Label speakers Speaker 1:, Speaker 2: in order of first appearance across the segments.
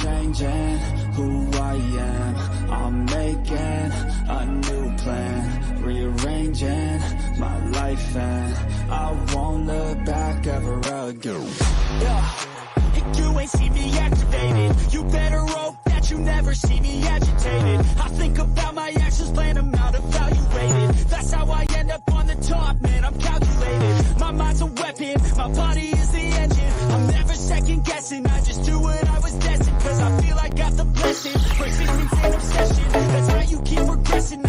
Speaker 1: changing who I am. I'm making a new plan, rearranging my life, and I won't look back ever again. Yeah. You ain't see me activated. You better hope that you never see me agitated. I think about my actions, plan them out, evaluated. That's how I end up on the top, man, I'm calculated. My mind's a weapon, my body is the engine. I'm never second guessing, I just do what I was destined. Cause I feel I got the blessing. Persistence and obsession, that's how you keep progressing.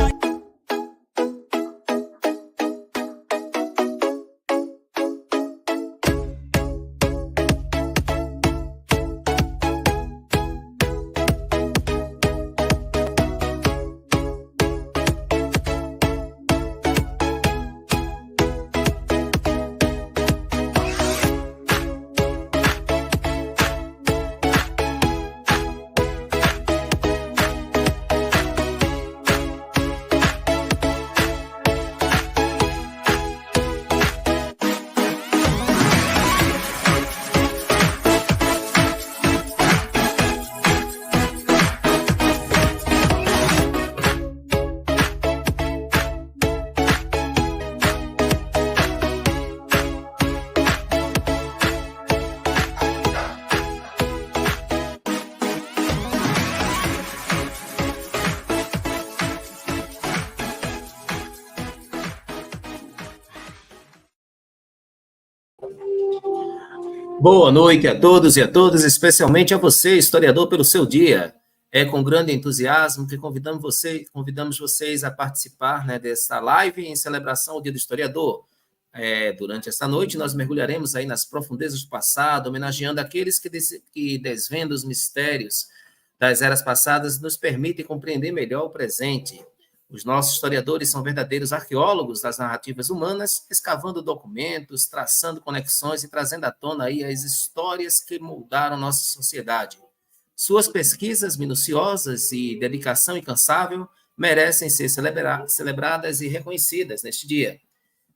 Speaker 2: Boa noite a todos e a todas, especialmente a você, historiador, pelo seu dia. É com grande entusiasmo que convidamos vocês a participar, né, desta live em celebração ao Dia do Historiador. Durante esta noite, nós mergulharemos aí nas profundezas do passado, homenageando aqueles que desvendam os mistérios das eras passadas, nos permitem compreender melhor o presente. Os nossos historiadores são verdadeiros arqueólogos das narrativas humanas, escavando documentos, traçando conexões e trazendo à tona aí as histórias que moldaram nossa sociedade. Suas pesquisas minuciosas e dedicação incansável merecem ser celebradas e reconhecidas neste dia.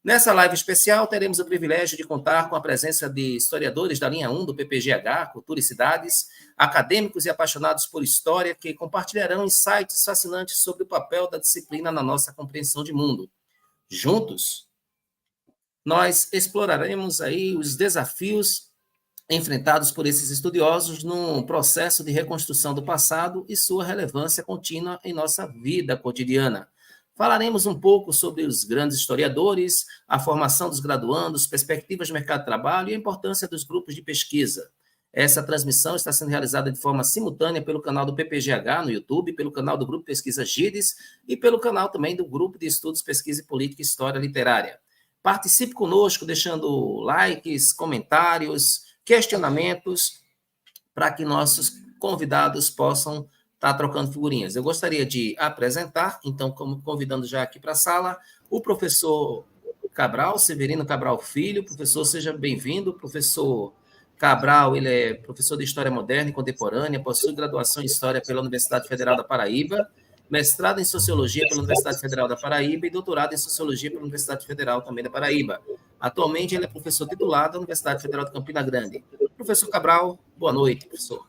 Speaker 2: Nessa live especial, teremos o privilégio de contar com a presença de historiadores da linha 1 do PPGH, Cultura e Cidades, acadêmicos e apaixonados por história que compartilharão insights fascinantes sobre o papel da disciplina na nossa compreensão de mundo. Juntos, nós exploraremos aí os desafios enfrentados por esses estudiosos num processo de reconstrução do passado e sua relevância contínua em nossa vida cotidiana. Falaremos um pouco sobre os grandes historiadores, a formação dos graduandos, perspectivas de mercado de trabalho e a importância dos grupos de pesquisa. Essa transmissão está sendo realizada de forma simultânea pelo canal do PPGH no YouTube, pelo canal do Grupo Pesquisa GIDES e pelo canal também do Grupo de Estudos, Pesquisa e Política e História Literária. Participe conosco deixando likes, comentários, questionamentos, para que nossos convidados possam estar trocando figurinhas. Eu gostaria de apresentar, então, convidando já aqui para a sala, o professor Cabral, Severino Cabral Filho. Professor, seja bem-vindo. Professor Cabral, ele é professor de História Moderna e Contemporânea, possui graduação em História pela Universidade Federal da Paraíba, mestrado em Sociologia pela Universidade Federal da Paraíba e doutorado em Sociologia pela Universidade Federal também da Paraíba. Atualmente, ele é professor titular da Universidade Federal de Campina Grande. Professor Cabral, boa noite, professor.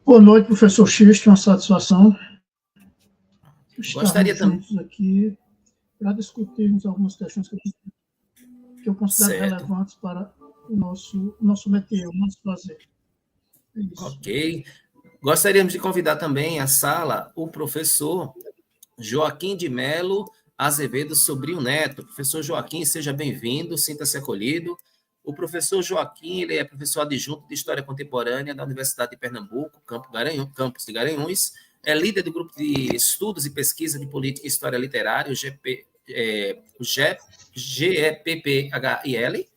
Speaker 3: Boa noite, professor Xisto, uma satisfação
Speaker 2: Gostaria
Speaker 3: estarmos juntos aqui para discutirmos algumas questões que eu considero relevantes para o nosso métier, o nosso prazer. É isso.
Speaker 2: Ok. Gostaríamos de convidar também à sala o professor Joaquim de Melo Azevedo Sobrinho Neto. Professor Joaquim, seja bem-vindo, sinta-se acolhido. O professor Joaquim, ele é professor adjunto de História Contemporânea da Universidade de Pernambuco, campus de Garanhuns, é líder do Grupo de Estudos e Pesquisa de Política e História Literária, o GEPPHIL,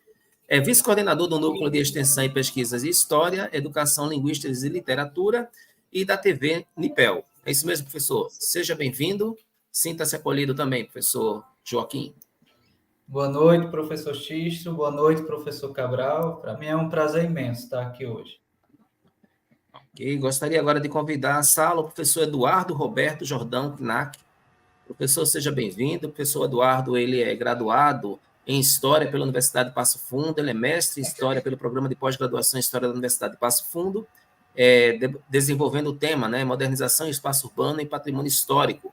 Speaker 2: é vice-coordenador do Núcleo de Extensão e Pesquisas em História, Educação, Linguística e Literatura e da TV Nipel. É isso mesmo, professor. Seja bem-vindo, sinta-se acolhido também, professor Joaquim.
Speaker 4: Boa noite, professor Xisto. Boa noite, professor Cabral. Para mim é um prazer imenso estar aqui hoje.
Speaker 2: Ok, gostaria agora de convidar à sala o professor Eduardo Roberto Jordão Knack. Professor, seja bem-vindo. O professor Eduardo, ele é graduado em História pela Universidade de Passo Fundo, ele é mestre em História pelo Programa de Pós-Graduação em História da Universidade de Passo Fundo, desenvolvendo o tema, né, modernização e espaço urbano e patrimônio histórico,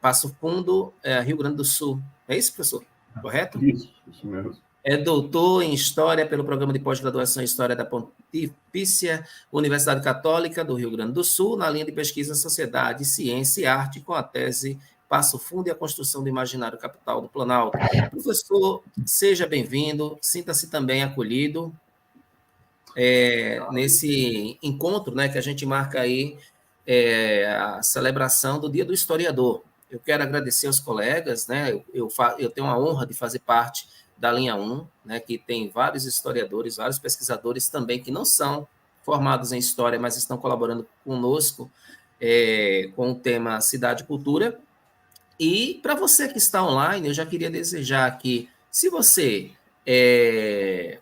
Speaker 2: Passo Fundo, Rio Grande do Sul. É isso, professor? Correto?
Speaker 5: Isso mesmo.
Speaker 2: É doutor em História pelo Programa de Pós-Graduação em História da Pontifícia Universidade Católica do Rio Grande do Sul, na linha de pesquisa Sociedade, Ciência e Arte, com a tese Passo Fundo e a Construção do Imaginário Capital do Planalto. Professor, seja bem-vindo, sinta-se também acolhido nesse encontro, né, que a gente marca aí a celebração do Dia do Historiador. Eu quero agradecer aos colegas, né, eu tenho a honra de fazer parte da linha 1, né, que tem vários historiadores, vários pesquisadores também que não são formados em História, mas estão colaborando conosco com o tema Cidade e Cultura. E para você que está online, eu já queria desejar que, se você é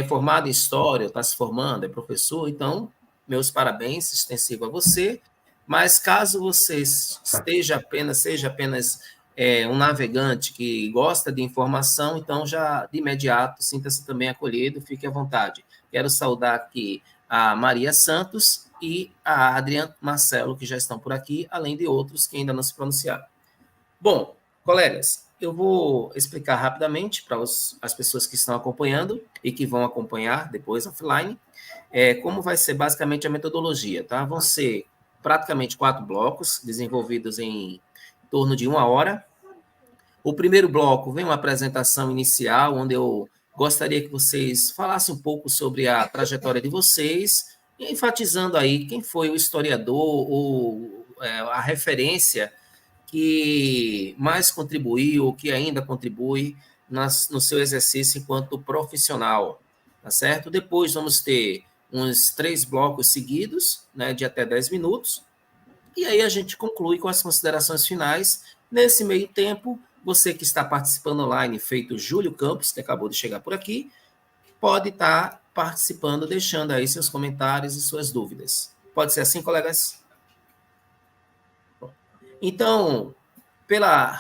Speaker 2: formado em História, está se formando, é professor, então, meus parabéns, extensivo a você, mas caso você seja apenas um navegante que gosta de informação, então já de imediato sinta-se também acolhido, fique à vontade. Quero saudar aqui a Maria Santos e a Adriana Marcelo, que já estão por aqui, além de outros que ainda não se pronunciaram. Bom, colegas, eu vou explicar rapidamente para as pessoas que estão acompanhando e que vão acompanhar depois offline, como vai ser basicamente a metodologia, tá? Vão ser praticamente 4 blocos, desenvolvidos em torno de 1 hora. O primeiro bloco vem uma apresentação inicial, onde eu gostaria que vocês falassem um pouco sobre a trajetória de vocês, enfatizando aí quem foi o historiador ou a referência que mais contribuiu ou que ainda contribui no seu exercício enquanto profissional, tá certo? Depois vamos ter uns 3 blocos seguidos, né, de até 10 minutos, e aí a gente conclui com as considerações finais. Nesse meio tempo, você que está participando online, feito Júlio Campos, que acabou de chegar por aqui, pode estar participando, deixando aí seus comentários e suas dúvidas. Pode ser assim, colegas? Então,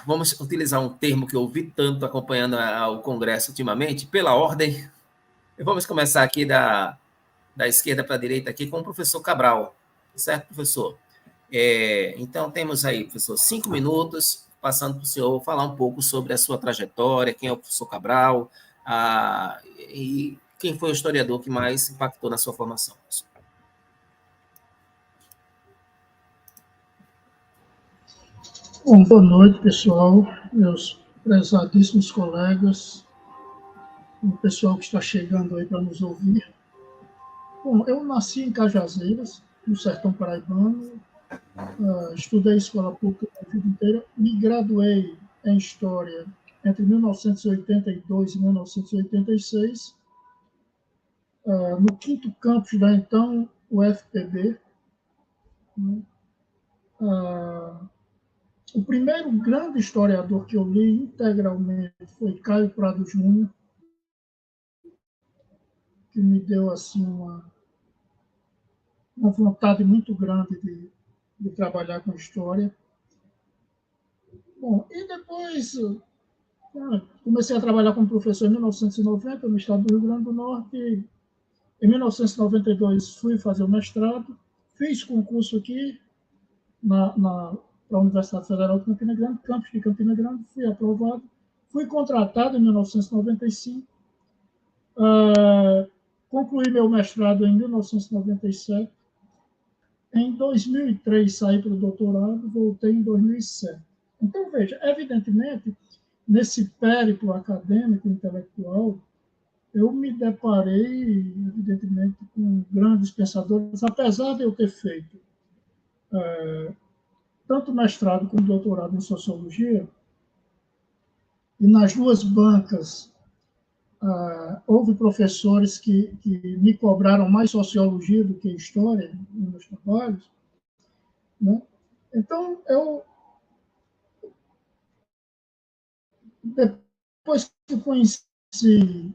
Speaker 2: vamos utilizar um termo que eu ouvi tanto acompanhando o Congresso ultimamente, pela ordem. Vamos começar aqui da esquerda para a direita aqui com o professor Cabral. Certo, professor? Então, temos aí, professor, 5 minutos, passando para o senhor falar um pouco sobre a sua trajetória, quem é o professor Cabral, e quem foi o historiador que mais impactou na sua formação.
Speaker 3: Bom, boa noite, pessoal, meus prezadíssimos colegas, o pessoal que está chegando aí para nos ouvir. Bom, eu nasci em Cajazeiras, no sertão paraibano, estudei escola pública a vida inteira, me graduei em História entre 1982 e 1986, no 5º campus da então UFPB. O primeiro grande historiador que eu li integralmente foi Caio Prado Júnior, que me deu assim uma vontade muito grande de trabalhar com história. Bom, e depois comecei a trabalhar como professor em 1990 no estado do Rio Grande do Norte. Em 1992 fui fazer o mestrado, fiz concurso aqui para a Universidade Federal de Campina Grande, campus de Campina Grande, fui aprovado, fui contratado em 1995, concluí meu mestrado em 1997, em 2003 saí para o doutorado, voltei em 2007. Então, veja, evidentemente, nesse périplo acadêmico, intelectual, eu me deparei, evidentemente, com grandes pensadores, apesar de eu ter feito tanto mestrado como doutorado em sociologia, e nas 2 bancas houve professores que me cobraram mais sociologia do que história nos meus trabalhos, né? Então, depois que conheci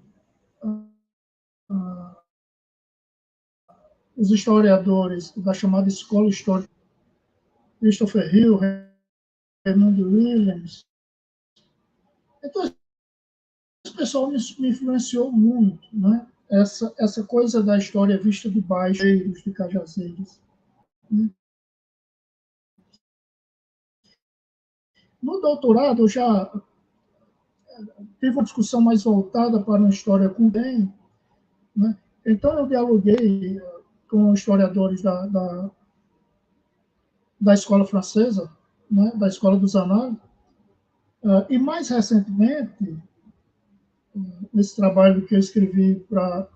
Speaker 3: os historiadores da chamada Escola Histórica, Christopher Hill, Raymond Williams, então esse pessoal me influenciou muito, né? essa coisa da história vista de baixo, de Cajazeiras. No doutorado, eu já tive uma discussão mais voltada para uma história com bem, né? Então, eu dialoguei com historiadores da escola francesa, né? Da escola dos Annales, e mais recentemente, nesse trabalho que eu escrevi para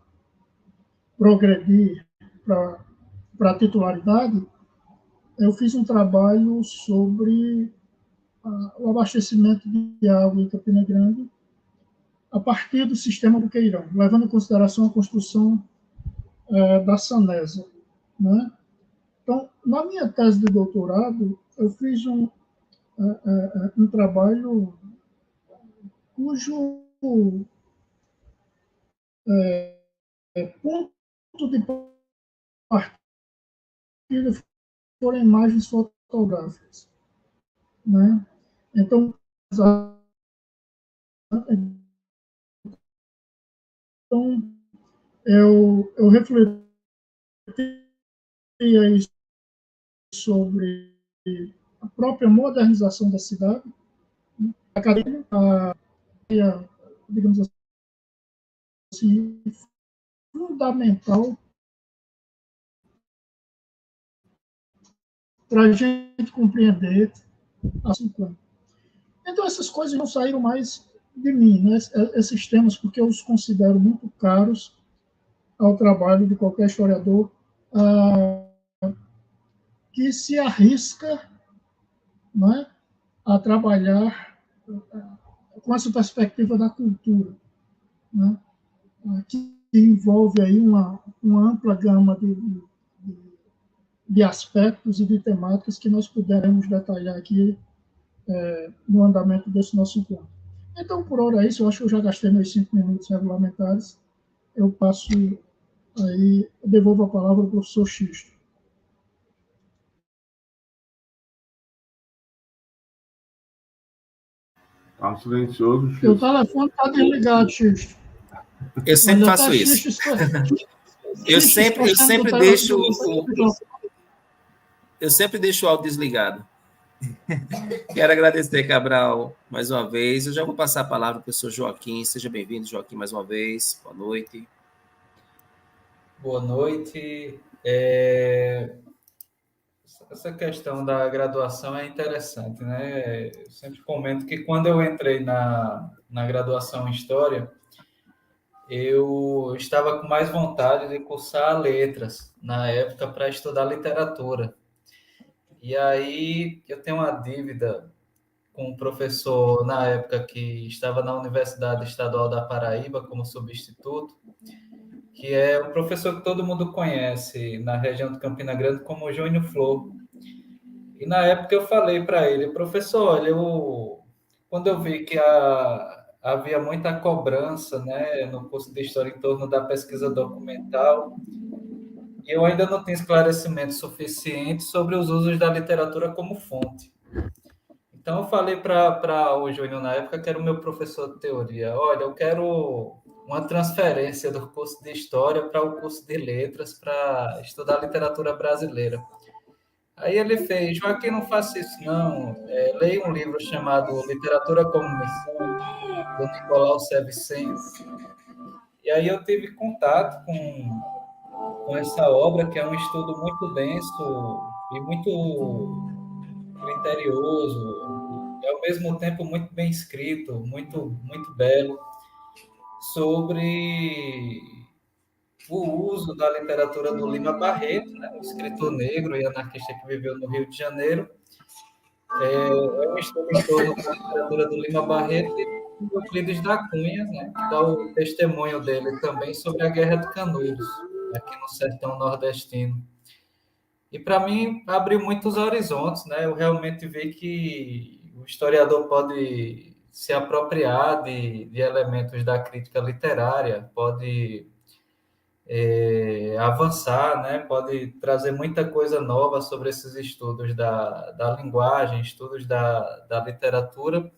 Speaker 3: progredir para a titularidade, eu fiz um trabalho sobre o abastecimento de água em Campina Grande a partir do sistema do Queirão, levando em consideração a construção da Sanesa, né? Então, na minha tese de doutorado, eu fiz um trabalho cujo ponto de partida foram imagens fotográficas, né? Então, eu refleti aí sobre a própria modernização da cidade, né? A digamos assim, fundamental para a gente compreender há 5 anos. Então, essas coisas não saíram mais de mim, né? Esses temas, porque eu os considero muito caros ao trabalho de qualquer historiador que se arrisca, né, a trabalhar com essa perspectiva da cultura, né, que envolve aí uma ampla gama de aspectos e de temáticas que nós puderemos detalhar aqui no andamento desse nosso encontro. Então, por hora é isso. Eu acho que eu já gastei meus 5 minutos regulamentares. Eu passo aí, devolvo a palavra ao professor Xisto.
Speaker 5: Está silencioso, Xisto.
Speaker 3: O telefone está desligado, Xisto.
Speaker 2: Eu sempre faço isso. Eu sempre deixo o áudio desligado. Quero agradecer, Cabral, mais uma vez. Eu já vou passar a palavra para o professor Joaquim. Seja bem-vindo, Joaquim, mais uma vez. Boa noite.
Speaker 4: Boa noite. Essa questão da graduação é interessante, né? Eu sempre comento que quando eu entrei na graduação em História, eu estava com mais vontade de cursar letras na época para estudar literatura. E aí eu tenho uma dívida com um professor na época que estava na Universidade Estadual da Paraíba como substituto, que é um professor que todo mundo conhece na região de Campina Grande como Júnior Flor. E na época eu falei para ele, professor, olha, quando eu vi que havia muita cobrança, né, no curso de História em torno da pesquisa documental, e eu ainda não tinha esclarecimento suficiente sobre os usos da literatura como fonte. Então, eu falei para o Júnior, na época, que era o meu professor de teoria, olha, eu quero uma transferência do curso de História para o curso de Letras, para estudar literatura brasileira. Aí ele fez, Joaquim, não faça isso, não. Leia um livro chamado Literatura como Missão, do Nicolau Sevchenko. E aí eu tive contato com essa obra, que é um estudo muito denso e muito criterioso, e ao mesmo tempo muito bem escrito, muito, muito belo, sobre o uso da literatura do Lima Barreto, né, um escritor negro e anarquista que viveu no Rio de Janeiro. É um estudo em torno da literatura do Lima Barreto e do Euclides da Cunha, né, que dá o testemunho dele também sobre a Guerra de Canudos, aqui no sertão nordestino. E, para mim, abriu muitos horizontes, né? Eu realmente vi que o historiador pode se apropriar de elementos da crítica literária, pode avançar, né? Pode trazer muita coisa nova sobre esses estudos da linguagem, estudos da literatura,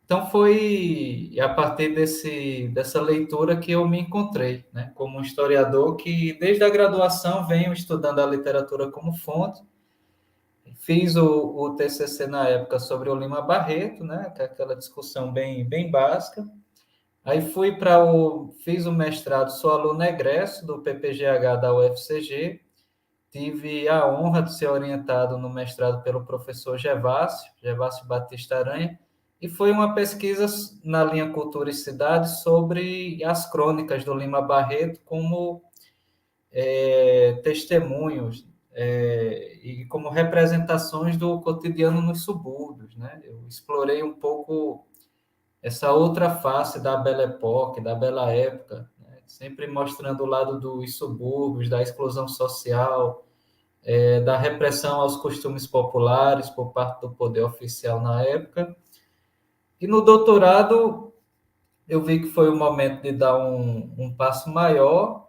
Speaker 4: Então, foi a partir dessa leitura que eu me encontrei, né, como um historiador que, desde a graduação, venho estudando a literatura como fonte. Fiz o TCC na época sobre o Lima Barreto, né, que é aquela discussão bem básica. Aí fiz o mestrado, sou aluno egresso do PPGH da UFCG. Tive a honra de ser orientado no mestrado pelo professor Gervásio Batista Aranha, e foi uma pesquisa na linha Cultura e Cidade sobre as crônicas do Lima Barreto como testemunhos e como representações do cotidiano nos subúrbios, né? Eu explorei um pouco essa outra face da Belle Époque, da Bela Época, né? Sempre mostrando o lado dos subúrbios, da exclusão social, da repressão aos costumes populares por parte do poder oficial na época. E no doutorado, eu vi que foi o momento de dar um passo maior,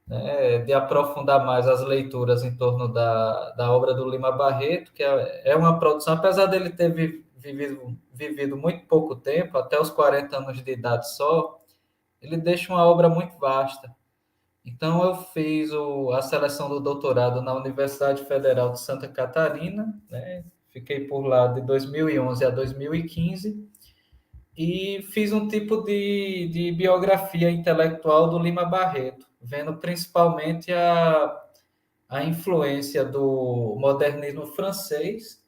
Speaker 4: né, de aprofundar mais as leituras em torno da obra do Lima Barreto, que é uma produção, apesar dele ter vivido muito pouco tempo, até os 40 anos de idade só, ele deixa uma obra muito vasta. Então, eu fiz a seleção do doutorado na Universidade Federal de Santa Catarina, né? Fiquei por lá de 2011 a 2015 e fiz um tipo de biografia intelectual do Lima Barreto, vendo principalmente a influência do modernismo francês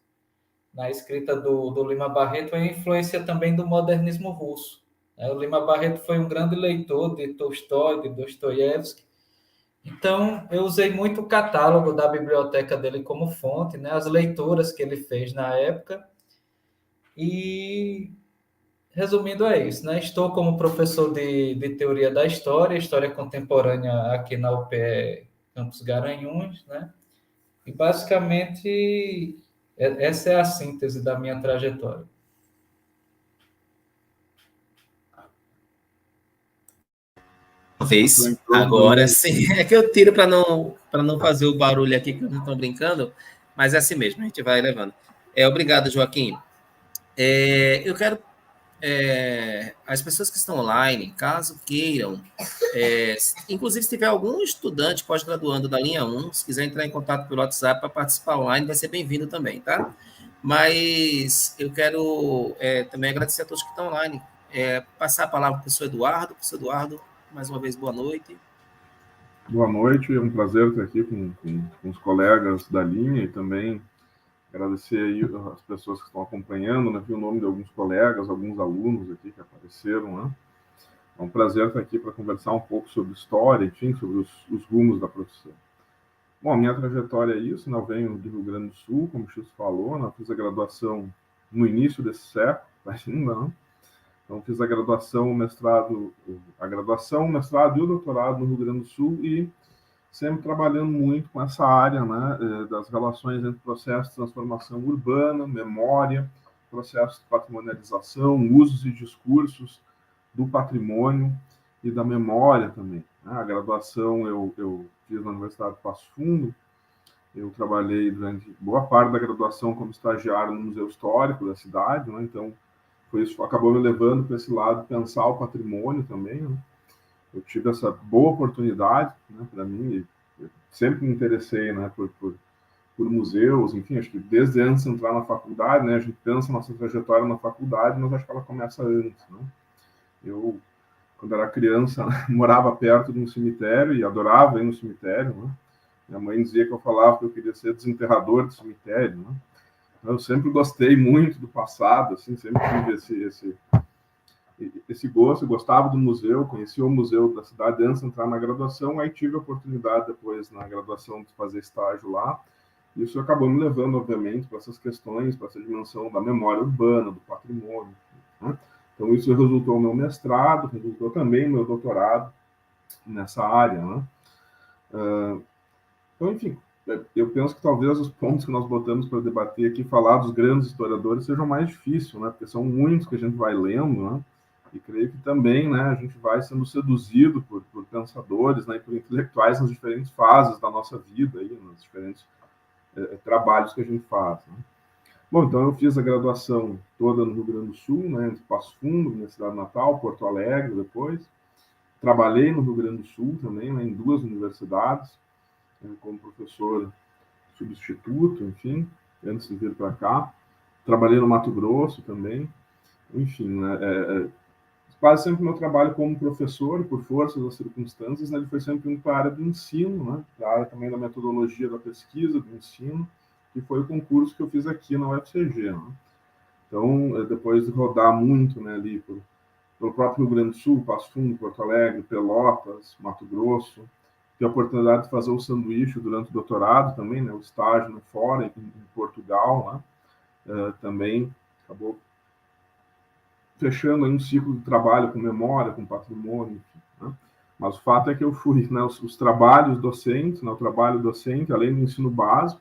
Speaker 4: na escrita do Lima Barreto e a influência também do modernismo russo. O Lima Barreto foi um grande leitor de Tolstói, de Dostoiévski. Então, eu usei muito o catálogo da biblioteca dele como fonte, né, as leituras que ele fez na época. E, resumindo, é isso, né? Estou como professor de Teoria da História Contemporânea aqui na UPE Campus Garanhuns, né? E, basicamente, essa é a síntese da minha trajetória.
Speaker 2: Vez. Agora sim. É que eu tiro para não fazer o barulho aqui, que eu não estou brincando, mas é assim mesmo, a gente vai levando. Obrigado, Joaquim. Eu quero. As pessoas que estão online, caso queiram, inclusive se tiver algum estudante pós-graduando da linha 1, se quiser entrar em contato pelo WhatsApp para participar online, vai ser bem-vindo também, tá? Mas eu quero também agradecer a todos que estão online. Passar a palavra para o professor Eduardo. Professor Eduardo, mais uma vez, boa noite.
Speaker 5: Boa noite, é um prazer estar aqui com os colegas da linha e também agradecer aí as pessoas que estão acompanhando, né? Vi o nome de alguns colegas, alguns alunos aqui que apareceram, né? É um prazer estar aqui para conversar um pouco sobre história, enfim, sobre os rumos da profissão. Bom, a minha trajetória é isso, né? Eu venho do Rio Grande do Sul, como o X falou, né? Eu fiz a graduação no início desse século, ainda não. Então, fiz a graduação, o mestrado e o doutorado no Rio Grande do Sul e sempre trabalhando muito com essa área, né, das relações entre processos de transformação urbana, memória, processos de patrimonialização, usos e discursos do patrimônio e da memória também. A graduação eu fiz na Universidade de Passo Fundo, eu trabalhei durante boa parte da graduação como estagiário no Museu Histórico da cidade, né, então isso acabou me levando para esse lado, pensar o patrimônio também, né? Eu tive essa boa oportunidade, né, para mim, eu sempre me interessei, né, por museus, enfim, acho que desde antes de entrar na faculdade, né, a gente pensa nossa trajetória na faculdade, mas acho que ela começa antes, né? Eu, quando era criança, morava perto de um cemitério e adorava ir no cemitério, né? Minha mãe dizia que eu falava que eu queria ser desenterrador de cemitério, né? Eu sempre gostei muito do passado, assim, sempre tive esse gosto, eu gostava do museu, conheci o museu da cidade antes de entrar na graduação, aí tive a oportunidade depois na graduação de fazer estágio lá. Isso acabou me levando, obviamente, para essas questões, para essa dimensão da memória urbana, do patrimônio, né? Então isso resultou no meu mestrado, resultou também no meu doutorado nessa área, né? Então, enfim, eu penso que talvez os pontos que nós botamos para debater aqui, falar dos grandes historiadores, sejam mais difíceis, né? Porque são muitos que a gente vai lendo, né? E creio que também, né, a gente vai sendo seduzido por pensadores, né, e por intelectuais nas diferentes fases da nossa vida, aí, nos diferentes trabalhos que a gente faz, né? Bom, então eu fiz a graduação toda no Rio Grande do Sul, né, entre Passo Fundo, minha cidade natal, Porto Alegre depois. Trabalhei no Rio Grande do Sul também, né, em 2 universidades, como professor substituto, enfim, antes de vir para cá. Trabalhei no Mato Grosso também, enfim, né, quase sempre meu trabalho como professor, por força das circunstâncias, né, ele foi sempre indo para a área do ensino, né, para a área também da metodologia da pesquisa, do ensino, que foi o concurso que eu fiz aqui na UFCG. Né. Então, depois de rodar muito, né, ali pelo próprio Rio Grande do Sul, Passo Fundo, Porto Alegre, Pelotas, Mato Grosso, tive a oportunidade de fazer o sanduíche durante o doutorado também, né, o estágio fora, em Portugal, né, também acabou fechando aí um ciclo de trabalho com memória, com patrimônio, enfim, né. Mas o fato é que eu fui, né, os trabalhos docentes, né, o trabalho docente, além do ensino básico,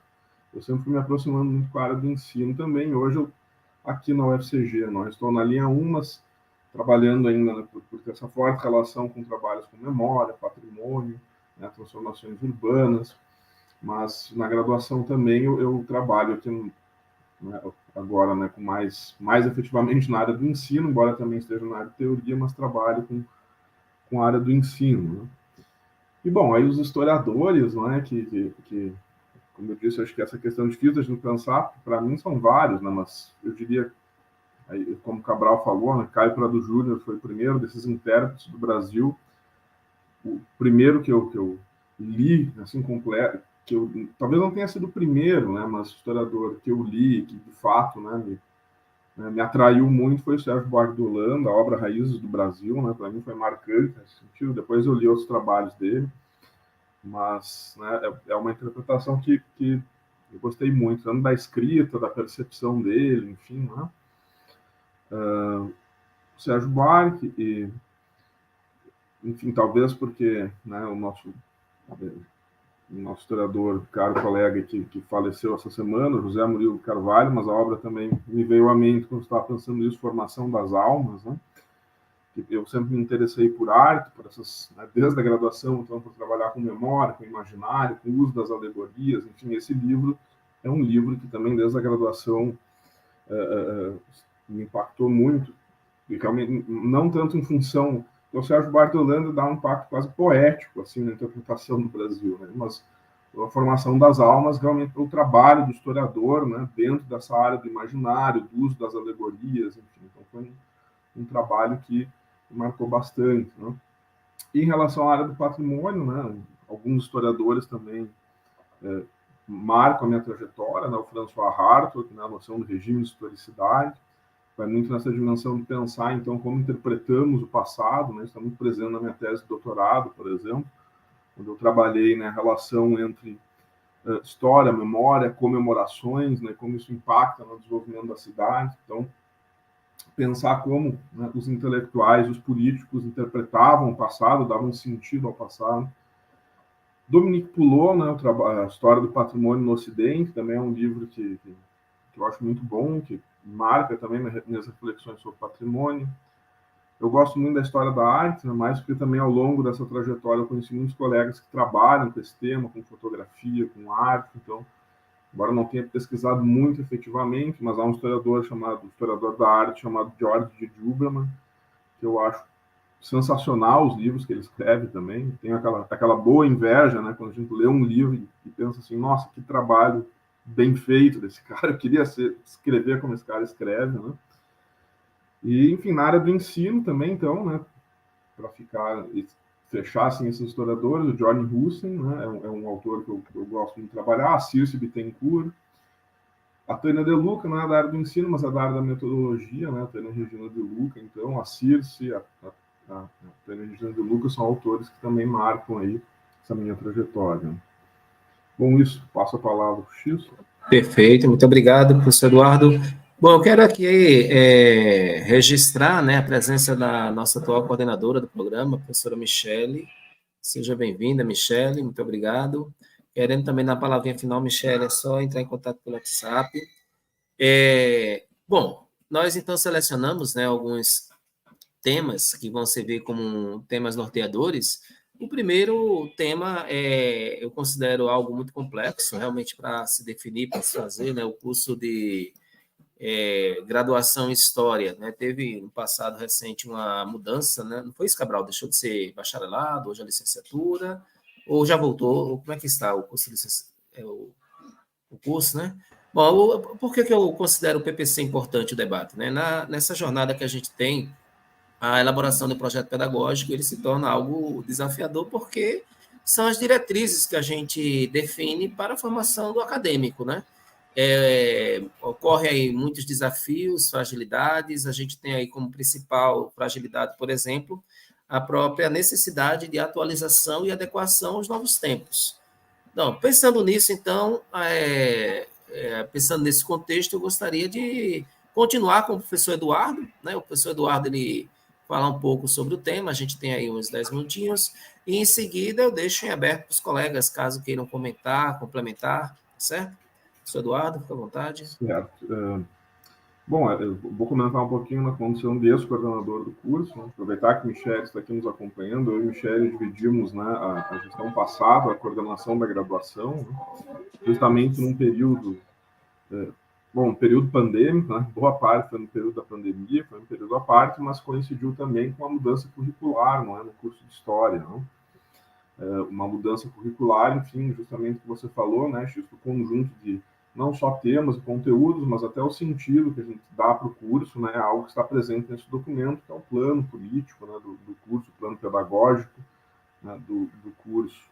Speaker 5: eu sempre fui me aproximando muito com a área do ensino também. Hoje, eu, aqui na UFCG, não, estou na linha 1, mas trabalhando ainda, né, por ter essa forte relação com trabalhos com memória, patrimônio, né, transformações urbanas, mas na graduação também eu trabalho aqui, né, agora, né, com mais efetivamente na área do ensino, embora também esteja na área de teoria, mas trabalho com a área do ensino. Né. E, bom, aí os historiadores, não é, que como eu disse, acho que essa questão difícil de pensar, para mim são vários, né, mas eu diria, aí, como o Cabral falou, né, Caio Prado Júnior foi o primeiro desses intérpretes do Brasil, o primeiro que eu li, assim, completo, que eu talvez não tenha sido o primeiro, né, mas historiador que eu li, que de fato, né, me atraiu muito, foi o Sérgio Buarque de Holanda, a obra Raízes do Brasil, né, para mim foi marcante nesse sentido. Depois eu li outros trabalhos dele, mas, né, é uma interpretação que eu gostei muito, tanto da escrita, da percepção dele, enfim, né. Sérgio Buarque, e, enfim, talvez porque, né, o nosso historiador, caro colega que faleceu essa semana, José Murilo Carvalho, mas a obra também me veio à mente quando estava pensando nisso, Formação das Almas, né. Eu sempre me interessei por arte, por essas, né, desde a graduação, então, por trabalhar com memória, com imaginário, com o uso das alegorias, enfim, esse livro é um livro que também, desde a graduação, me impactou muito, e realmente, não tanto em função... O Sérgio Buarque de Holanda dá um impacto quase poético, assim, na interpretação do Brasil, né, mas a formação das almas, realmente, o trabalho do historiador, né, dentro dessa área do imaginário, do uso das alegorias, enfim, então foi um trabalho que marcou bastante, né. E em relação à área do patrimônio, né, alguns historiadores também marcam a minha trajetória, né, o François Hartog, né, a noção do regime de historicidade, vai muito nessa dimensão de pensar, então, como interpretamos o passado, né, está muito presente na minha tese de doutorado, por exemplo, onde eu trabalhei na relação entre história, memória, comemorações, né, como isso impacta no desenvolvimento da cidade. Então, pensar como, né, os intelectuais, os políticos interpretavam o passado, davam sentido ao passado. Dominique Poulot, né, a História do Patrimônio no Ocidente, também é um livro que eu acho muito bom, que marca também minhas reflexões sobre patrimônio. Eu gosto muito da história da arte, né, mais porque também ao longo dessa trajetória eu conheci muitos colegas que trabalham com esse tema, com fotografia, com arte, então, embora não tenha pesquisado muito efetivamente, mas há um historiador da arte chamado George G. Huberman, que eu acho sensacional os livros que ele escreve também. Tem aquela boa inveja, né, quando a gente lê um livro e pensa assim, nossa, que trabalho bem feito desse cara, eu queria escrever como esse cara escreve, né. E, enfim, na área do ensino também, então, né, para fechar assim, esses historiadores, o Johnny Hussen, né, é um autor que eu gosto muito de trabalhar, a Circe Bittencourt, a Tânia De Luca, não é da área do ensino, mas é da área da metodologia, né, a Tânia Regina De Luca, então, a Circe, a Tânia Regina De Luca são autores que também marcam aí essa minha trajetória. Bom, isso, passo a palavra para o X.
Speaker 2: Perfeito, muito obrigado, professor Eduardo. Bom, eu quero aqui registrar, né, a presença da nossa atual coordenadora do programa, a professora Michele. Seja bem-vinda, Michele, muito obrigado. Querendo também dar a palavrinha final, Michele, é só entrar em contato pelo WhatsApp. Bom, nós então selecionamos, né, alguns temas que vão servir como temas norteadores. O primeiro tema eu considero algo muito complexo, realmente, para se definir, para se fazer, né, o curso de graduação em História, né? Teve no passado recente uma mudança, né? Não foi isso, Cabral? Deixou de ser bacharelado, hoje é licenciatura, ou já voltou? Ou como é que está o curso de o curso, né? Bom, por que eu considero o PPC importante o debate, né? Nessa jornada que a gente tem, a elaboração do projeto pedagógico, ele se torna algo desafiador porque são as diretrizes que a gente define para a formação do acadêmico, né? Ocorre aí muitos desafios, fragilidades, a gente tem aí como principal fragilidade, por exemplo, a própria necessidade de atualização e adequação aos novos tempos. Então, pensando nisso, então, pensando nesse contexto, eu gostaria de continuar com o professor Eduardo, né? O professor Eduardo, ele falar um pouco sobre o tema, a gente tem aí uns 10 minutinhos, e em seguida eu deixo em aberto para os colegas, caso queiram comentar, complementar, certo? Professor Eduardo, fica à vontade.
Speaker 5: Certo. Bom, eu vou comentar um pouquinho na condição de ex-coordenador do curso, né? Aproveitar que o Michele está aqui nos acompanhando. Eu e o Michele dividimos, né, a gestão passada, a coordenação da graduação, né? Justamente num período, um período pandêmico, né? Boa parte foi no período da pandemia, foi um período à parte, mas coincidiu também com a mudança curricular, não é, no curso de História, não? Uma mudança curricular, enfim, justamente o que você falou, né, X, o conjunto de não só temas e conteúdos, mas até o sentido que a gente dá para o curso, né, algo que está presente nesse documento, que é o plano político, né, do curso, o plano pedagógico, né, do curso.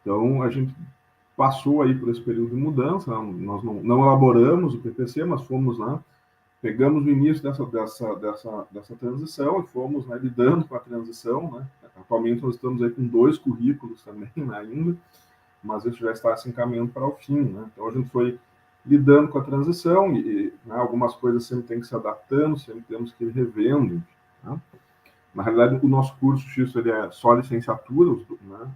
Speaker 5: Então, a gente passou aí por esse período de mudança, né, nós não elaboramos o PPC, mas fomos, né, pegamos o início dessa transição e fomos, né, lidando com a transição, né. Atualmente nós estamos aí com 2 currículos também, né, ainda, mas isso já está se encaminhando para o fim, né. Então a gente foi lidando com a transição e né, algumas coisas sempre tem que se adaptando, sempre temos que ir revendo, né. Na realidade, o nosso curso X, ele é só licenciatura, né,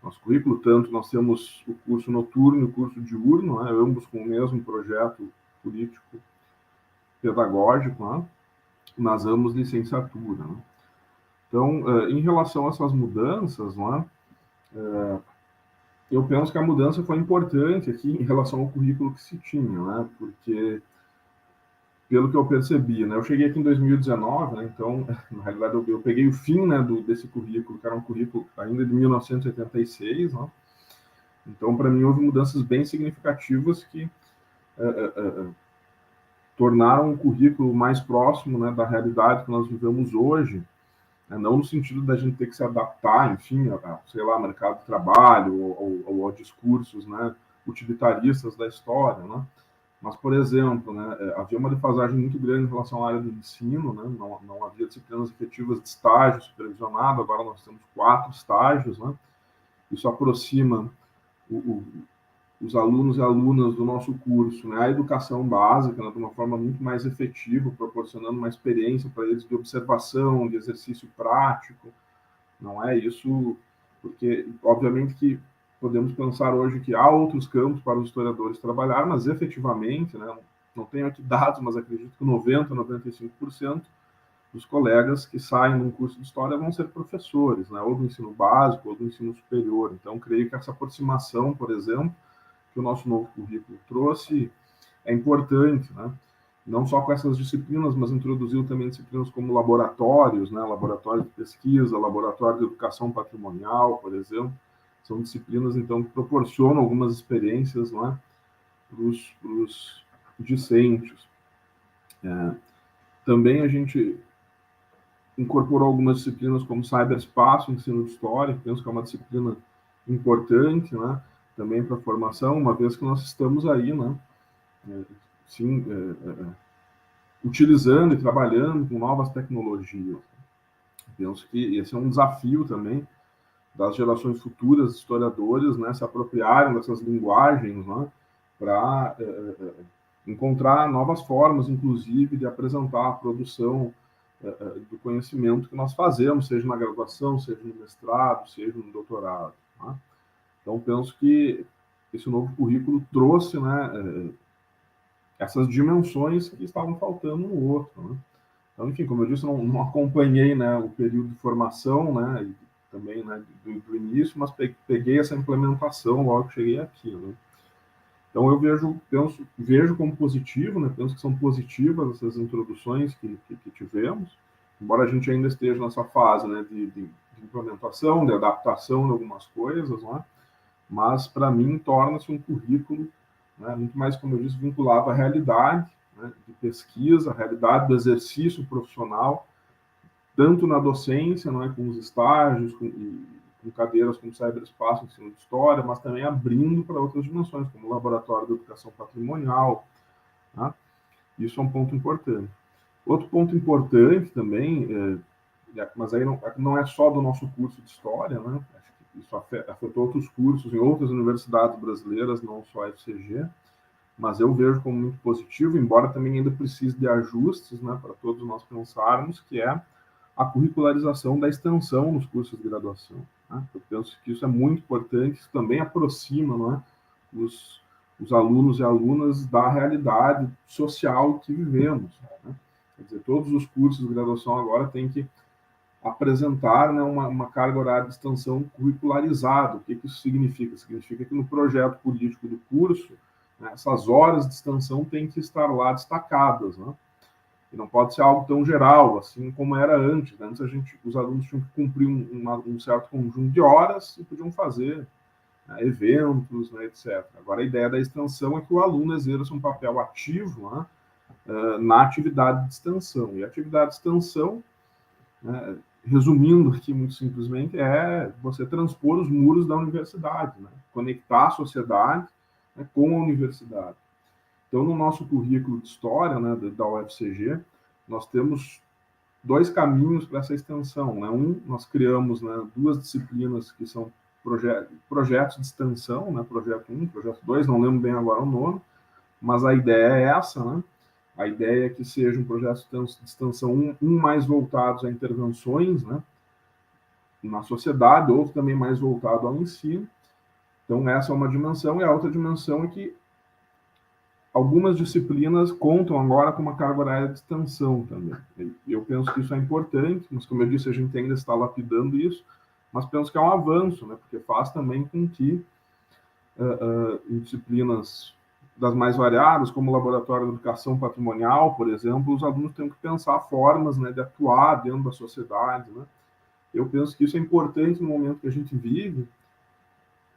Speaker 5: nosso currículo, tanto nós temos o curso noturno e o curso diurno, né, ambos com o mesmo projeto político pedagógico, né, mas ambos licenciatura, né. Então, em relação a essas mudanças, né, eu penso que a mudança foi importante aqui em relação ao currículo que se tinha, né, porque, pelo que eu percebi, né, eu cheguei aqui em 2019, né, então, na realidade, eu peguei o fim, né, desse currículo, que era um currículo ainda de 1986, né, então, para mim, houve mudanças bem significativas que tornaram o currículo mais próximo, né, da realidade que nós vivemos hoje, não no sentido da gente ter que se adaptar, enfim, sei lá, mercado de trabalho ou a discursos, né, utilitaristas da história, né? Mas, por exemplo, né, havia uma defasagem muito grande em relação à área do ensino, né? Não havia disciplinas efetivas de estágio supervisionado, agora nós temos 4 estágios, né? Isso aproxima os alunos e alunas do nosso curso, né, a educação básica, né, de uma forma muito mais efetiva, proporcionando uma experiência para eles de observação, de exercício prático, não é isso, porque, obviamente, que podemos pensar hoje que há outros campos para os historiadores trabalhar, mas, efetivamente, né, não tenho aqui dados, mas acredito que 90%, 95% dos colegas que saem de um curso de História vão ser professores, né, ou do ensino básico, ou do ensino superior. Então, creio que essa aproximação, por exemplo, que o nosso novo currículo trouxe é importante, né? Não só com essas disciplinas, mas introduziu também disciplinas como laboratórios, né? Laboratório de pesquisa, laboratório de educação patrimonial, por exemplo. São disciplinas, então, que proporcionam algumas experiências, não é? Para os discentes. Também a gente incorporou algumas disciplinas como cyberespaço, ensino de história, que penso que é uma disciplina importante, né? Também para a formação, uma vez que nós estamos aí, né, sim, utilizando e trabalhando com novas tecnologias. Penso que esse é um desafio também das gerações futuras de historiadores, né, se apropriarem dessas linguagens, né, para encontrar novas formas, inclusive, de apresentar a produção do conhecimento que nós fazemos, seja na graduação, seja no mestrado, seja no doutorado, né? Então, penso que esse novo currículo trouxe, né, essas dimensões que estavam faltando no outro, né? Então, enfim, como eu disse, não acompanhei, né, o período de formação, né, e também, né, do início, mas peguei essa implementação logo que cheguei aqui, né? Então, eu vejo como positivo, né? Penso que são positivas essas introduções que tivemos, embora a gente ainda esteja nessa fase, né, de implementação, de adaptação de algumas coisas, né? Mas, para mim, torna-se um currículo, né, muito mais, como eu disse, vinculado à realidade, né, de pesquisa, à realidade do exercício profissional, tanto na docência, né, com os estágios, com cadeiras como cyberespaço, ensino de história, mas também abrindo para outras dimensões, como o laboratório de educação patrimonial. Tá? Isso é um ponto importante. Outro ponto importante também, mas aí não é só do nosso curso de história, né? Acho que isso afetou outros cursos em outras universidades brasileiras, não só a FCG, mas eu vejo como muito positivo, embora também ainda precise de ajustes, né, para todos nós pensarmos, que é a curricularização da extensão nos cursos de graduação. Né? Eu penso que isso é muito importante, isso também aproxima, não é, os alunos e alunas da realidade social que vivemos. Né? Quer dizer, todos os cursos de graduação agora têm que apresentar, né, uma carga horária de extensão curricularizada. O que isso significa? Significa que no projeto político do curso, né, essas horas de extensão têm que estar lá destacadas, né? E não pode ser algo tão geral, assim como era antes. Né? Antes os alunos tinham que cumprir um certo conjunto de horas e podiam fazer, né, eventos, né, etc. Agora, a ideia da extensão é que o aluno exerça um papel ativo, né, na atividade de extensão. E a atividade de extensão, né, resumindo aqui muito simplesmente, é você transpor os muros da universidade, né? Conectar a sociedade, né, com a universidade. Então, no nosso currículo de história, né, da UFCG, nós temos 2 caminhos para essa extensão. Né? Nós criamos, né, 2 disciplinas que são projetos de extensão, né? Projeto 1, projeto 2, não lembro bem agora o nome, mas a ideia é essa, né? A ideia é que sejam projetos de extensão, um mais voltados a intervenções, né, na sociedade, outro também mais voltado ao ensino. Então, essa é uma dimensão, e a outra dimensão é que algumas disciplinas contam agora com uma carga horária de extensão também. Eu penso que isso é importante, mas, como eu disse, a gente ainda está lapidando isso, mas penso que é um avanço, né, porque faz também com que em disciplinas das mais variadas, como o Laboratório de Educação Patrimonial, por exemplo, os alunos têm que pensar formas, né, de atuar dentro da sociedade. Né? Eu penso que isso é importante no momento que a gente vive,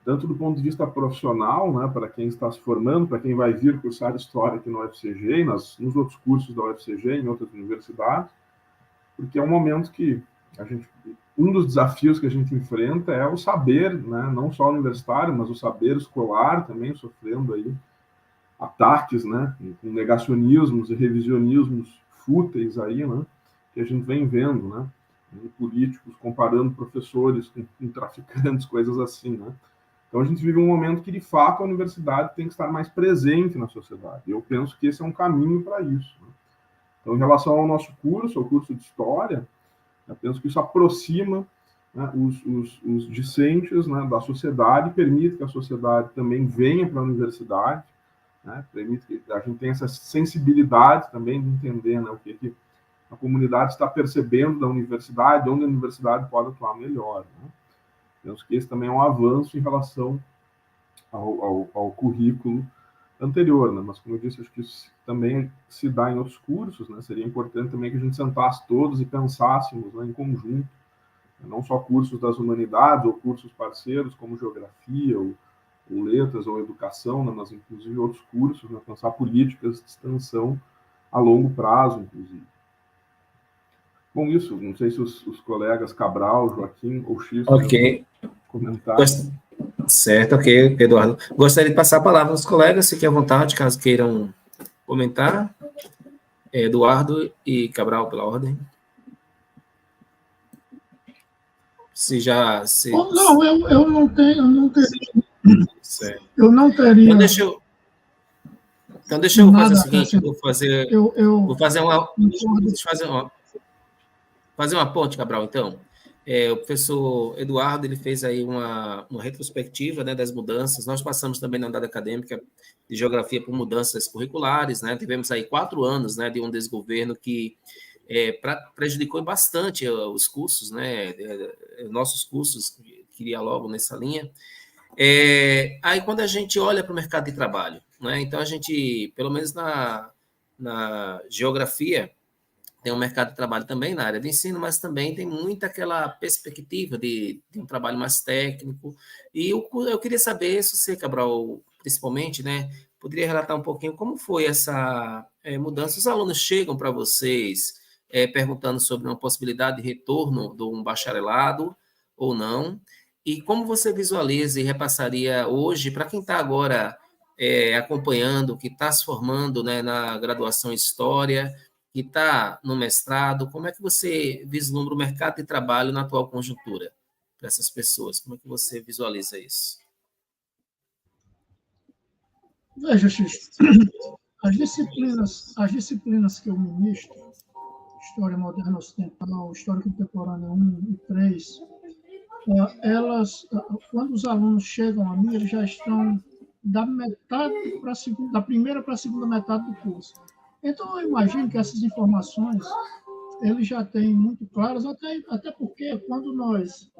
Speaker 5: tanto do ponto de vista profissional, né, para quem está se formando, para quem vai vir cursar História aqui no UFCG e nos outros cursos da UFCG, em outras universidades, porque é um momento que um dos desafios que a gente enfrenta é o saber, né, não só universitário, mas o saber escolar também sofrendo aí ataques, né, com negacionismos e revisionismos fúteis aí, né, que a gente vem vendo, né, políticos comparando professores com traficantes, coisas assim, né. Então, a gente vive um momento que, de fato, a universidade tem que estar mais presente na sociedade. E eu penso que esse é um caminho para isso. Né? Então, em relação ao nosso curso, ao curso de História, eu penso que isso aproxima, né, os discentes, né, da sociedade, permite que a sociedade também venha para a universidade, né, permite que a gente tenha essa sensibilidade também de entender, né, o que a comunidade está percebendo da universidade, onde a universidade pode atuar melhor. Né? Penso que esse também é um avanço em relação ao currículo anterior, né? Mas, como eu disse, acho que isso também se dá em outros cursos, né? Seria importante também que a gente sentasse todos e pensássemos, né, em conjunto, não só cursos das humanidades ou cursos parceiros, como geografia, ou letras, ou educação, né? Mas, inclusive, outros cursos, né? Pensar políticas de extensão a longo prazo, inclusive. Bom, isso, não sei se os colegas Cabral, Joaquim ou X comentar.
Speaker 2: Certo, ok, Eduardo. Gostaria de passar a palavra aos colegas, fiquem à vontade, caso queiram comentar. Eduardo e Cabral, pela ordem.
Speaker 3: Não, eu não teria.
Speaker 2: Certo.
Speaker 3: Eu não teria.
Speaker 2: Então, deixa eu fazer o seguinte, vou fazer uma ponte, Cabral, então. O professor Eduardo, ele fez aí uma retrospectiva, né, das mudanças. Nós passamos também na unidade acadêmica de geografia por mudanças curriculares, né? Tivemos aí 4 anos, né, de um desgoverno que prejudicou bastante os cursos, né, nossos cursos, queria logo nessa linha. Aí, quando a gente olha para o mercado de trabalho, né? Então, a gente, pelo menos na geografia, tem um mercado de trabalho também na área de ensino, mas também tem muita aquela perspectiva de um trabalho mais técnico. E eu queria saber, se você, Cabral, principalmente, né, poderia relatar um pouquinho como foi essa mudança. Os alunos chegam para vocês perguntando sobre uma possibilidade de retorno de um bacharelado ou não, e como você visualiza e repassaria hoje, para quem está agora acompanhando, que está se formando, né, na graduação em História, que está no mestrado, como é que você vislumbra o mercado de trabalho na atual conjuntura para essas pessoas? Como é que você visualiza isso?
Speaker 3: Veja, X, as disciplinas que eu ministro, História Moderna Ocidental, História Contemporânea 1 e 3, elas, quando os alunos chegam a mim, eles já estão da primeira para a segunda metade do curso. Então, eu imagino que essas informações eles já têm muito claras, até porque quando nós,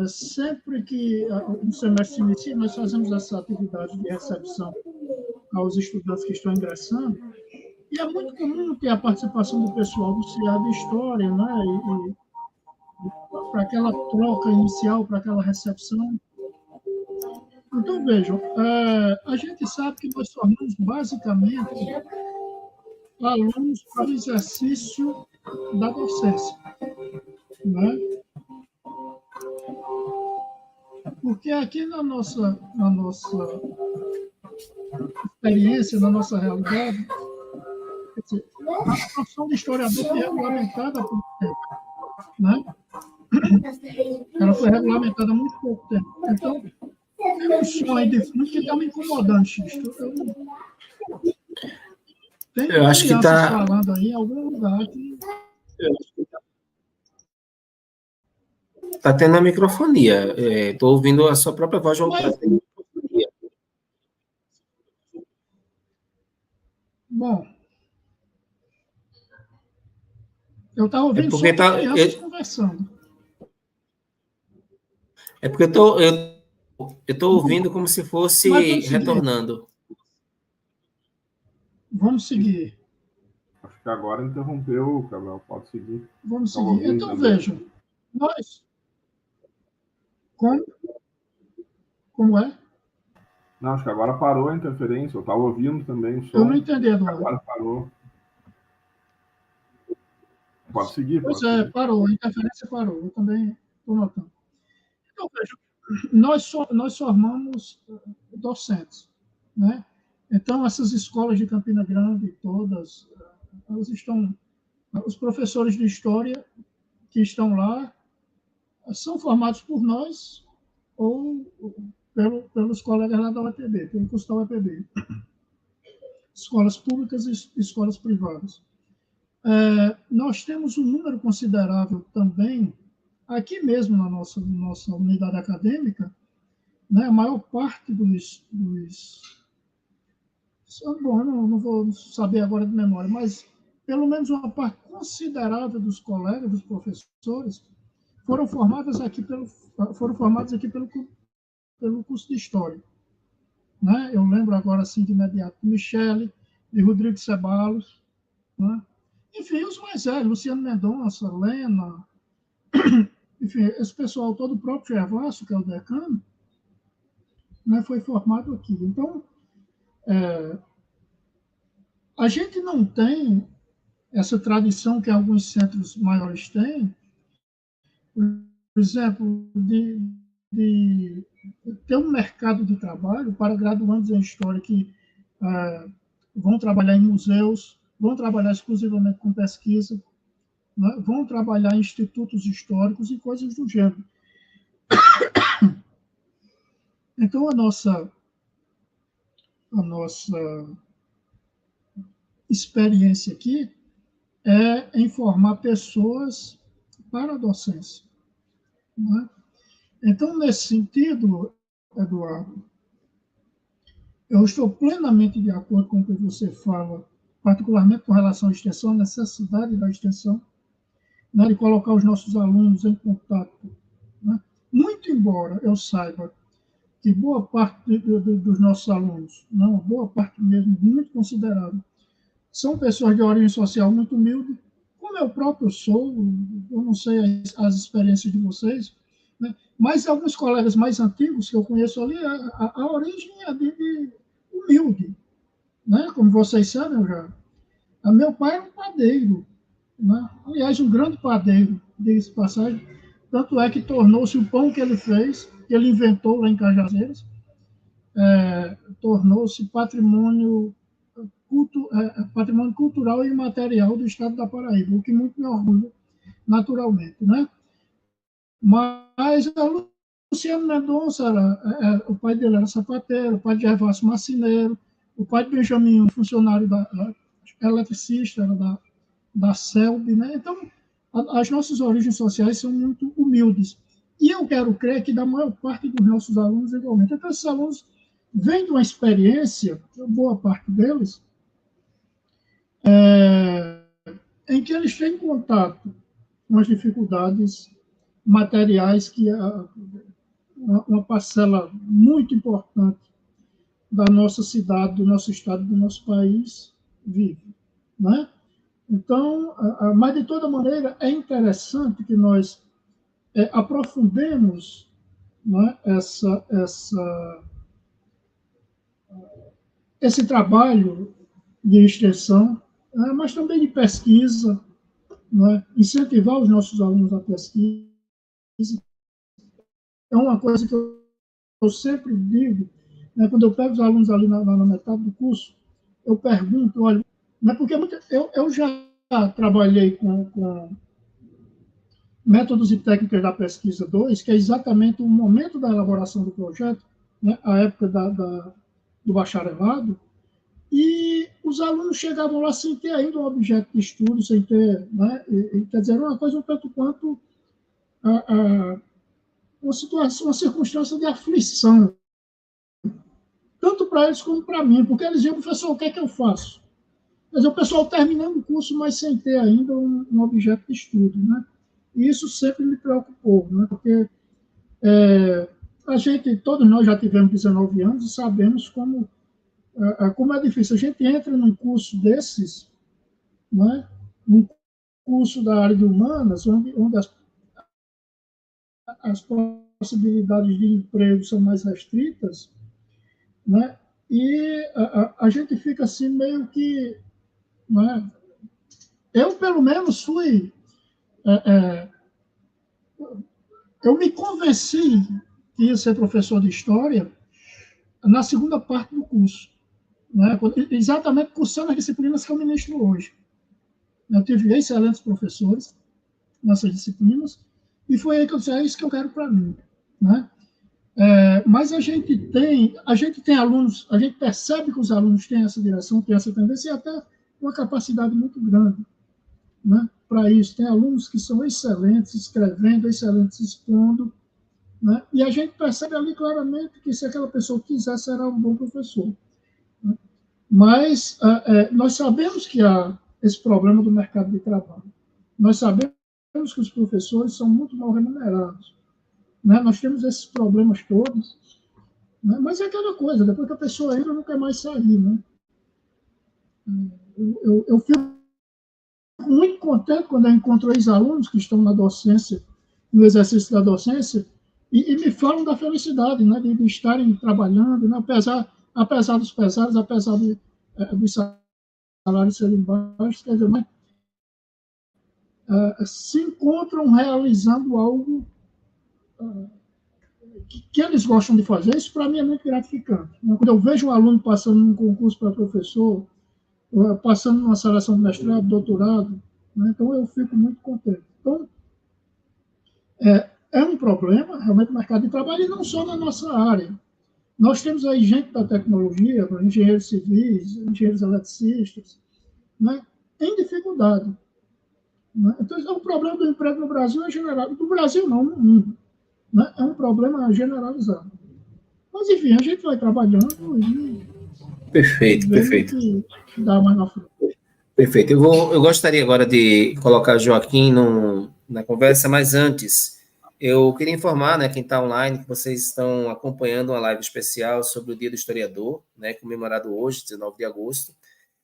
Speaker 3: sempre que o semestre se inicia, nós fazemos essa atividade de recepção aos estudantes que estão ingressando, e é muito comum ter a participação do pessoal do CA de História, né? E para aquela troca inicial, para aquela recepção. Então, vejam, a gente sabe que nós formamos basicamente alunos para o exercício da docência, né? Porque aqui na nossa experiência, na nossa realidade, quer dizer, a profissão de historiador foi regulamentada há pouco tempo, né? Ela foi regulamentada há muito pouco tempo. Então, tem um som aí de fundo que está me incomodando, Xisto.
Speaker 2: Eu acho que está
Speaker 3: falando aí em algum lugar que...
Speaker 2: Está tendo a microfonia. Estou ouvindo a sua própria voz voltar.
Speaker 3: Bom, eu estava ouvindo só crianças conversando.
Speaker 2: É porque eu estou ouvindo como se fosse retornando.
Speaker 3: Vamos seguir.
Speaker 5: Acho que agora interrompeu, Cabral. Pode seguir.
Speaker 3: Vamos seguir. Então, vejam. Nós... Como é?
Speaker 5: Não, acho que agora parou a interferência. Eu estava ouvindo também o som.
Speaker 3: Eu não entendi, Eduardo.
Speaker 5: Agora parou. Pode seguir.
Speaker 3: Pois parou. A interferência parou. Eu também estou notando. Então, vejam, nós formamos docentes, né? Então, essas escolas de Campina Grande, todas, elas estão... Os professores de História que estão lá são formados por nós ou pelos colegas lá da UEPB, pelo curso da UEPB. Escolas públicas e escolas privadas. Nós temos um número considerável também, aqui mesmo na nossa unidade acadêmica, né, a maior parte dos bom, eu não vou saber agora de memória, mas pelo menos uma parte considerável dos colegas, dos professores, foram formados aqui pelo curso de História, né? Eu lembro agora, assim, de imediato, de Michele, de Rodrigo Ceballos, né? Enfim, os mais velhos, Luciano Mendonça, Lena, enfim, esse pessoal todo, o próprio Gervásio, que é o decano, né, foi formado aqui. Então, a gente não tem essa tradição que alguns centros maiores têm, por exemplo, de ter um mercado de trabalho para graduandos em História que vão trabalhar em museus, vão trabalhar exclusivamente com pesquisa, né? Vão trabalhar em institutos históricos e coisas do gênero. Então, a nossa experiência aqui é em formar pessoas para a docência, né? Então, nesse sentido, Eduardo, eu estou plenamente de acordo com o que você fala, particularmente com relação à extensão, a necessidade da extensão, né, de colocar os nossos alunos em contato, né? Muito embora eu saiba que boa parte dos nossos alunos, não, boa parte mesmo, muito considerável, são pessoas de origem social muito humilde, como eu próprio sou, eu não sei as experiências de vocês, né? Mas alguns colegas mais antigos que eu conheço ali, a origem é de humilde, né? Como vocês sabem, meu pai era um padeiro, né? Aliás, um grande padeiro, diga-se de passagem, tanto é que tornou-se o pão que ele fez, que ele inventou lá em Cajazeiras, tornou-se patrimônio cultural e imaterial do estado da Paraíba, o que muito me orgulha, naturalmente, né? Mas a Luciano Mendonça, o pai dele era sapateiro, o pai de Gervásio marceneiro, o pai de Benjamin, funcionário eletricista, era da CELB, né? Então, as nossas origens sociais são muito humildes. E eu quero crer que da maior parte dos nossos alunos, igualmente. Então, esses alunos vêm de uma experiência, boa parte deles, em que eles têm contato com as dificuldades materiais que uma parcela muito importante da nossa cidade, do nosso estado, do nosso país vive, né? Então, mas de toda maneira é interessante que nós aprofundemos, né, esse trabalho de extensão, né, mas também de pesquisa, né, incentivar os nossos alunos à pesquisa. É uma coisa que eu sempre digo, né, quando eu pego os alunos ali na metade do curso, eu pergunto, olha, né, porque eu já trabalhei com métodos e técnicas da pesquisa 2, que é exatamente o momento da elaboração do projeto, né, a época do bacharelado, e os alunos chegavam lá sem ter ainda um objeto de estudo, sem ter, né, quer dizer, uma coisa um tanto quanto uma situação, uma circunstância de aflição, tanto para eles como para mim, porque eles diziam, professor, o que é que eu faço? Quer dizer, o pessoal terminando o curso, mas sem ter ainda um objeto de estudo, né? E isso sempre me preocupou, né? Porque todos nós já tivemos 19 anos e sabemos como é difícil. A gente entra num curso desses, né? Num curso da área de humanas, onde as possibilidades de emprego são mais restritas, né? E a gente fica assim meio que, né? Eu, pelo menos, eu me convenci que ia ser professor de História na segunda parte do curso, né? Exatamente cursando as disciplinas que eu ministro hoje. Eu tive excelentes professores nessas disciplinas, e foi aí que eu disse, é isso que eu quero para mim, né? Mas a gente tem alunos, a gente percebe que os alunos têm essa direção, têm essa tendência, e até uma capacidade muito grande, né, para isso. Tem alunos que são excelentes escrevendo, excelentes expondo, né, e a gente percebe ali claramente que se aquela pessoa quiser, será um bom professor, né? Mas nós sabemos que há esse problema do mercado de trabalho. Nós sabemos que os professores são muito mal remunerados, né? Nós temos esses problemas todos, né? Mas é aquela coisa, depois que a pessoa entra, não quer mais sair, né? Eu fico muito contente quando eu encontro ex-alunos que estão na docência, no exercício da docência, e me falam da felicidade, né, de estarem trabalhando, né, apesar dos pesares, apesar dos salários serem baixos, quer dizer, mas, se encontram realizando algo que eles gostam de fazer. Isso, para mim, é muito gratificante. Quando eu vejo um aluno passando num concurso para professor, passando numa seleção de mestrado, doutorado, né, então eu fico muito contente. Então, é um problema, realmente, o mercado de trabalho, e não só na nossa área. Nós temos aí gente da tecnologia, engenheiros civis, engenheiros eletricistas, né, em dificuldade, né? Então, o problema do emprego no Brasil é generalizado. No Brasil, não, no mundo, né? É um problema generalizado. Mas, enfim, a gente vai trabalhando e...
Speaker 2: Perfeito.
Speaker 3: Dá mais na frente.
Speaker 2: Perfeito. Eu gostaria agora de colocar Joaquim na conversa, mas antes, Eu queria informar, né, quem está online, que vocês estão acompanhando uma live especial sobre o Dia do Historiador, né, comemorado hoje, 19 de agosto.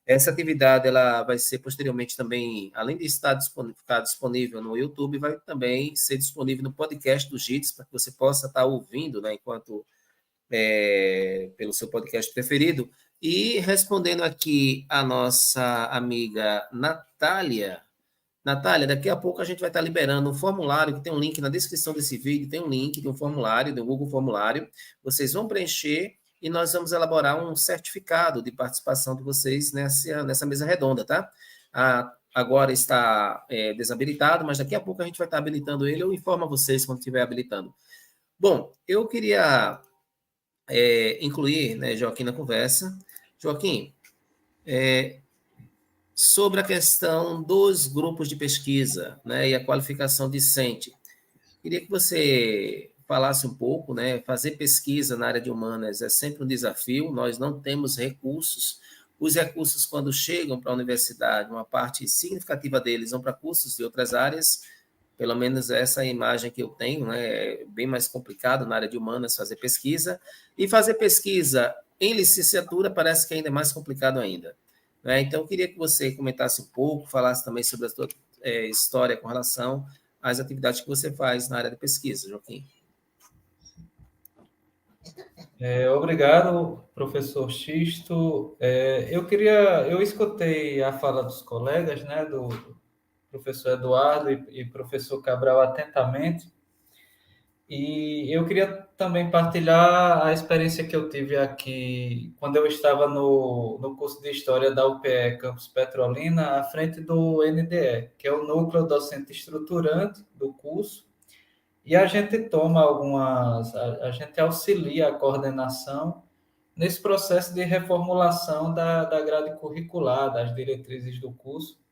Speaker 2: Essa atividade ela vai ser posteriormente também, além de ficar disponível no YouTube, vai também ser disponível no podcast do JITS, para que você possa estar ouvindo, né, enquanto pelo seu podcast preferido. E respondendo aqui a nossa amiga Natália. Natália, daqui a pouco a gente vai estar liberando um formulário, que tem um link na descrição desse vídeo, tem um link de um formulário, do Google Formulário. Vocês vão preencher e nós vamos elaborar um certificado de participação de vocês nessa mesa redonda, tá? Agora está desabilitado, mas daqui a pouco a gente vai estar habilitando ele. Eu informo a vocês quando estiver habilitando. Bom, eu queria incluir, né, Joaquim na conversa. Joaquim, sobre a questão dos grupos de pesquisa, né, e a qualificação discente. Queria que você falasse um pouco, né, fazer pesquisa na área de humanas é sempre um desafio, nós não temos recursos. Os recursos, quando chegam para a universidade, uma parte significativa deles vão para cursos de outras áreas, pelo menos essa é a imagem que eu tenho, né, é bem mais complicado na área de humanas fazer pesquisa, e fazer pesquisa em licenciatura parece que ainda é mais complicado ainda. Então, eu queria que você comentasse um pouco, falasse também sobre a sua história com relação às atividades que você faz na área de pesquisa, Joaquim.
Speaker 4: Obrigado, professor Xisto. Eu escutei a fala dos colegas, né, do professor Eduardo e professor Cabral atentamente, e eu queria também partilhar a experiência que eu tive aqui quando eu estava no curso de História da UPE Campus Petrolina, à frente do NDE, que é o Núcleo Docente Estruturante do curso, e a gente a gente auxilia a coordenação nesse processo de reformulação da grade curricular, das diretrizes do curso.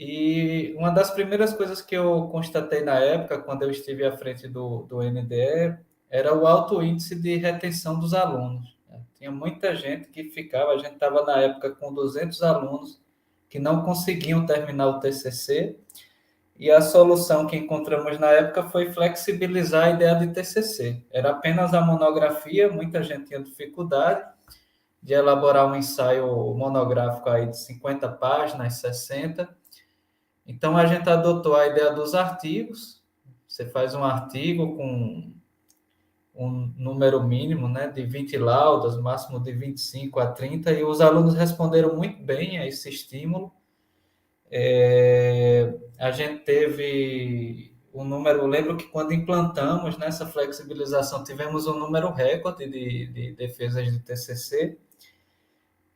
Speaker 4: E uma das primeiras coisas que eu constatei na época, quando eu estive à frente do NDE, era o alto índice de retenção dos alunos. Tinha muita gente que ficava, a gente estava na época com 200 alunos que não conseguiam terminar o TCC, e a solução que encontramos na época foi flexibilizar a ideia de TCC. Era apenas a monografia, muita gente tinha dificuldade de elaborar um ensaio monográfico aí de 50 páginas, 60. Então, a gente adotou a ideia dos artigos. Você faz um artigo com um número mínimo, né, de 20 laudas, máximo de 25 a 30, e os alunos responderam muito bem a esse estímulo. A gente teve um número, eu lembro que quando implantamos nessa flexibilização, tivemos um número recorde de defesas de TCC,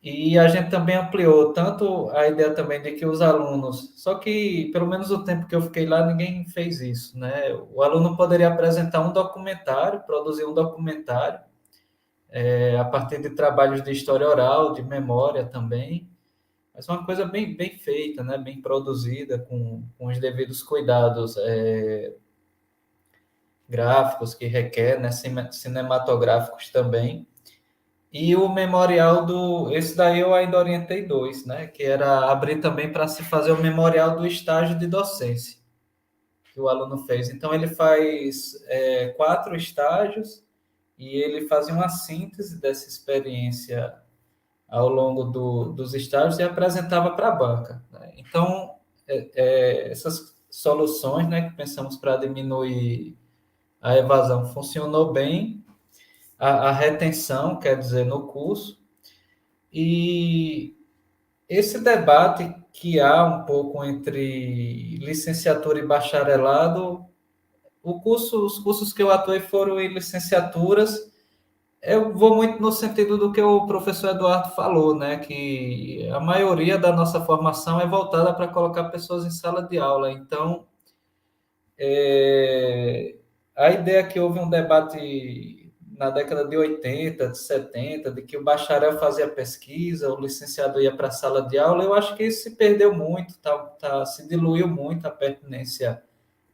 Speaker 4: e a gente também ampliou tanto a ideia também de que os alunos, só que pelo menos o tempo que eu fiquei lá, ninguém fez isso, né? O aluno poderia apresentar um documentário, produzir um documentário, a partir de trabalhos de história oral, de memória também, mas uma coisa bem feita, né? Bem produzida, com os devidos cuidados gráficos que requer, né? Cinematográficos também. E o memorial esse daí eu ainda orientei 2, né? Que era abrir também para se fazer o memorial do estágio de docência que o aluno fez. Então, ele faz 4 estágios e ele fazia uma síntese dessa experiência ao longo dos estágios e apresentava para a banca, né? Então, essas soluções, né, que pensamos para diminuir a evasão funcionou bem, a retenção, quer dizer, no curso, e esse debate que há um pouco entre licenciatura e bacharelado, os cursos que eu atuei foram em licenciaturas. Eu vou muito no sentido do que o professor Eduardo falou, né, que a maioria da nossa formação é voltada para colocar pessoas em sala de aula. Então, a ideia que houve um debate na década de 80, de 70, de que o bacharel fazia pesquisa, o licenciado ia para a sala de aula, eu acho que isso se perdeu muito, se diluiu muito a pertinência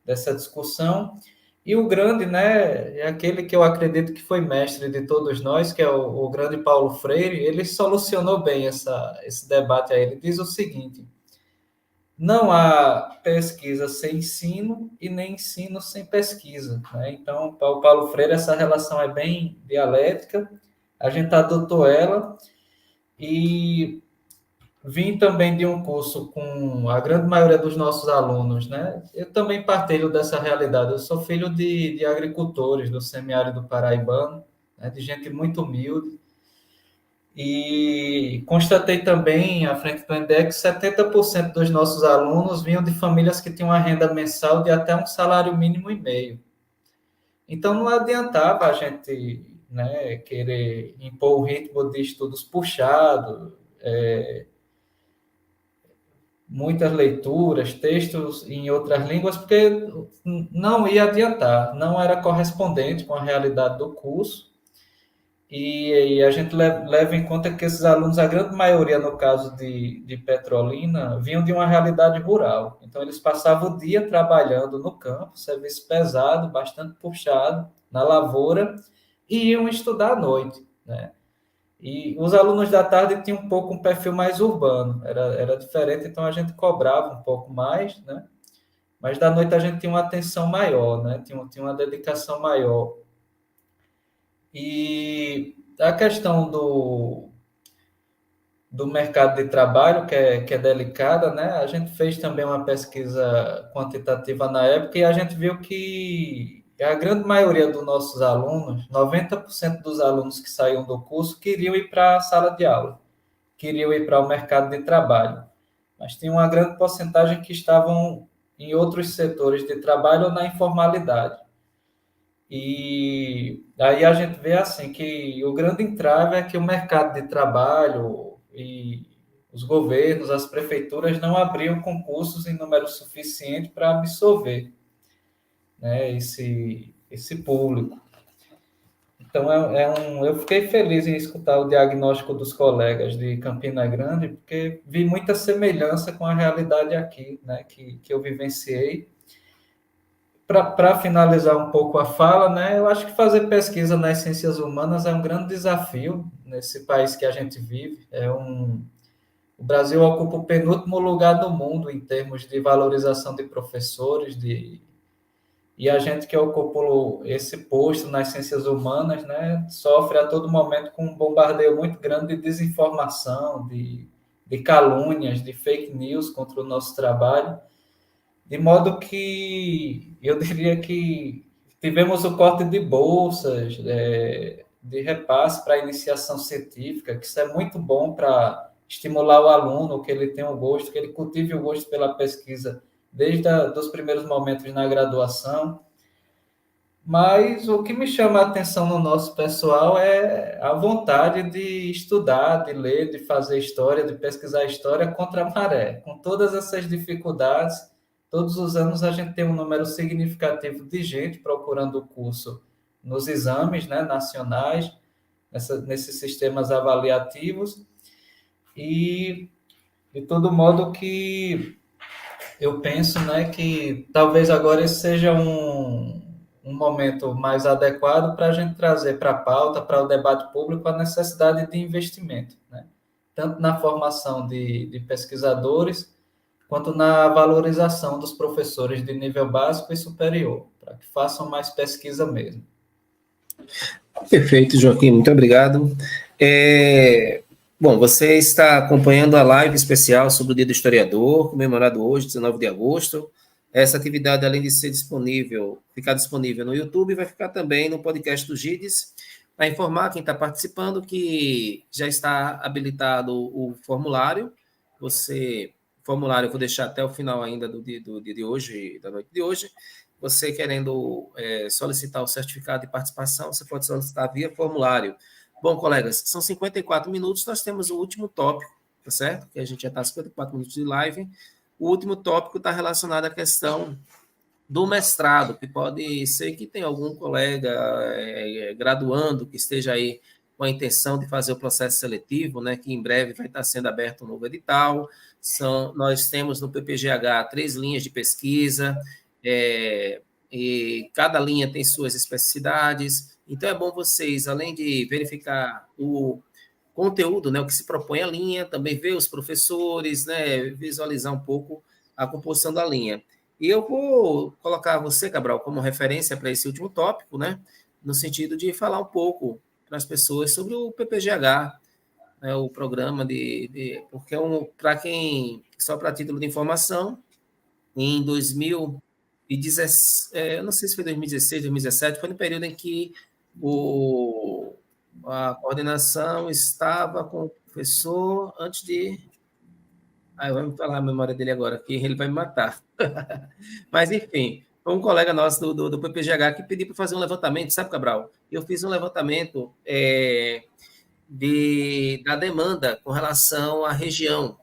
Speaker 4: dessa discussão. E o grande, né, é aquele que eu acredito que foi mestre de todos nós, que é o grande Paulo Freire. Ele solucionou bem esse debate aí. Ele diz o seguinte: não há pesquisa sem ensino e nem ensino sem pesquisa, né? Então, para o Paulo Freire, essa relação é bem dialética, a gente adotou ela e vim também de um curso com a grande maioria dos nossos alunos, né? Eu também partilho dessa realidade. Eu sou filho de agricultores do semiárido paraibano, né? De gente muito humilde. E constatei também, à frente do INDEC, 70% dos nossos alunos vinham de famílias que tinham uma renda mensal de até um salário mínimo e meio. Então, não adiantava a gente, né, querer impor o ritmo de estudos puxado, muitas leituras, textos em outras línguas, porque não ia adiantar, não era correspondente com a realidade do curso. E a gente leva em conta que esses alunos, a grande maioria, no caso de Petrolina, vinham de uma realidade rural. Então, eles passavam o dia trabalhando no campo, serviço pesado, bastante puxado, na lavoura, e iam estudar à noite, né? E os alunos da tarde tinham um pouco um perfil mais urbano, era diferente, então a gente cobrava um pouco mais, né? Mas da noite a gente tinha uma atenção maior, né? Tinha uma dedicação maior. E a questão do mercado de trabalho, que é delicada, né? A gente fez também uma pesquisa quantitativa na época e a gente viu que a grande maioria dos nossos alunos, 90% dos alunos que saíam do curso, queriam ir para a sala de aula, queriam ir para o mercado de trabalho. Mas tinha uma grande porcentagem que estavam em outros setores de trabalho ou na informalidade. E aí a gente vê assim que o grande entrave é que o mercado de trabalho e os governos, as prefeituras não abriam concursos em número suficiente para absorver, né, esse público. Então, eu fiquei feliz em escutar o diagnóstico dos colegas de Campina Grande, porque vi muita semelhança com a realidade aqui, né, que eu vivenciei. Para finalizar um pouco a fala, né, eu acho que fazer pesquisa nas ciências humanas é um grande desafio nesse país que a gente vive. O Brasil ocupa o penúltimo lugar do mundo em termos de valorização de professores, e a gente que ocupou esse posto nas ciências humanas, né, sofre a todo momento com um bombardeio muito grande de desinformação, de calúnias, de fake news contra o nosso trabalho. De modo que eu diria que tivemos o corte de bolsas, de repasse para a iniciação científica, que isso é muito bom para estimular o aluno, que ele tenha o gosto, que ele cultive o gosto pela pesquisa desde os primeiros momentos na graduação. Mas o que me chama a atenção no nosso pessoal é a vontade de estudar, de ler, de fazer história, de pesquisar história contra a maré. Com todas essas dificuldades, todos os anos a gente tem um número significativo de gente procurando o curso nos exames, né, nacionais, nesses sistemas avaliativos, e de todo modo que eu penso, né, que talvez agora esse seja um momento mais adequado para a gente trazer para a pauta, para o debate público, a necessidade de investimento, né? Tanto na formação de pesquisadores, quanto na valorização dos professores de nível básico e superior, para que façam mais pesquisa mesmo.
Speaker 2: Perfeito, Joaquim, muito obrigado. Bom, você está acompanhando a live especial sobre o Dia do Historiador, comemorado hoje, 19 de agosto. Essa atividade, além de ficar disponível no YouTube, vai ficar também no podcast do GIDES, para informar quem está participando que já está habilitado o formulário. O formulário eu vou deixar até o final ainda do dia de hoje, da noite de hoje. Você querendo solicitar o certificado de participação, você pode solicitar via formulário. Bom, colegas, são 54 minutos, nós temos o último tópico, tá certo? Que a gente já está 54 minutos de live. O último tópico está relacionado à questão do mestrado, que pode ser que tenha algum colega graduando que esteja aí com a intenção de fazer o processo seletivo, né, que em breve vai estar sendo aberto um novo edital. Nós temos no PPGH 3 linhas de pesquisa, e cada linha tem suas especificidades. Então, é bom vocês, além de verificar o conteúdo, né, o que se propõe a linha, também ver os professores, né, visualizar um pouco a composição da linha. E eu vou colocar você, Cabral, como referência para esse último tópico, né? No sentido de falar um pouco para as pessoas sobre o PPGH, né? O programa porque para quem, só para título de informação, em 2017, eu não sei se foi 2016, 2017, foi no período em que a coordenação estava com o professor antes de... vai me falar a memória dele agora, que ele vai me matar. Mas, enfim, foi um colega nosso do PPGH que pediu para fazer um levantamento, sabe, Cabral? Eu fiz um levantamento da demanda com relação à região.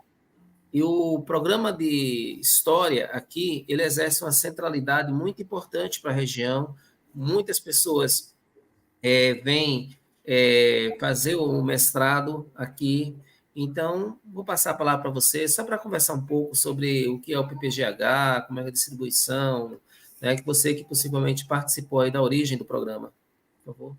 Speaker 2: E o programa de história aqui, ele exerce uma centralidade muito importante para a região. Muitas pessoas vêm fazer o mestrado aqui. Então, vou passar a palavra para você, só para conversar um pouco sobre o que é o PPGH, como é a distribuição, né, que você que possivelmente participou aí da origem do programa. Por favor.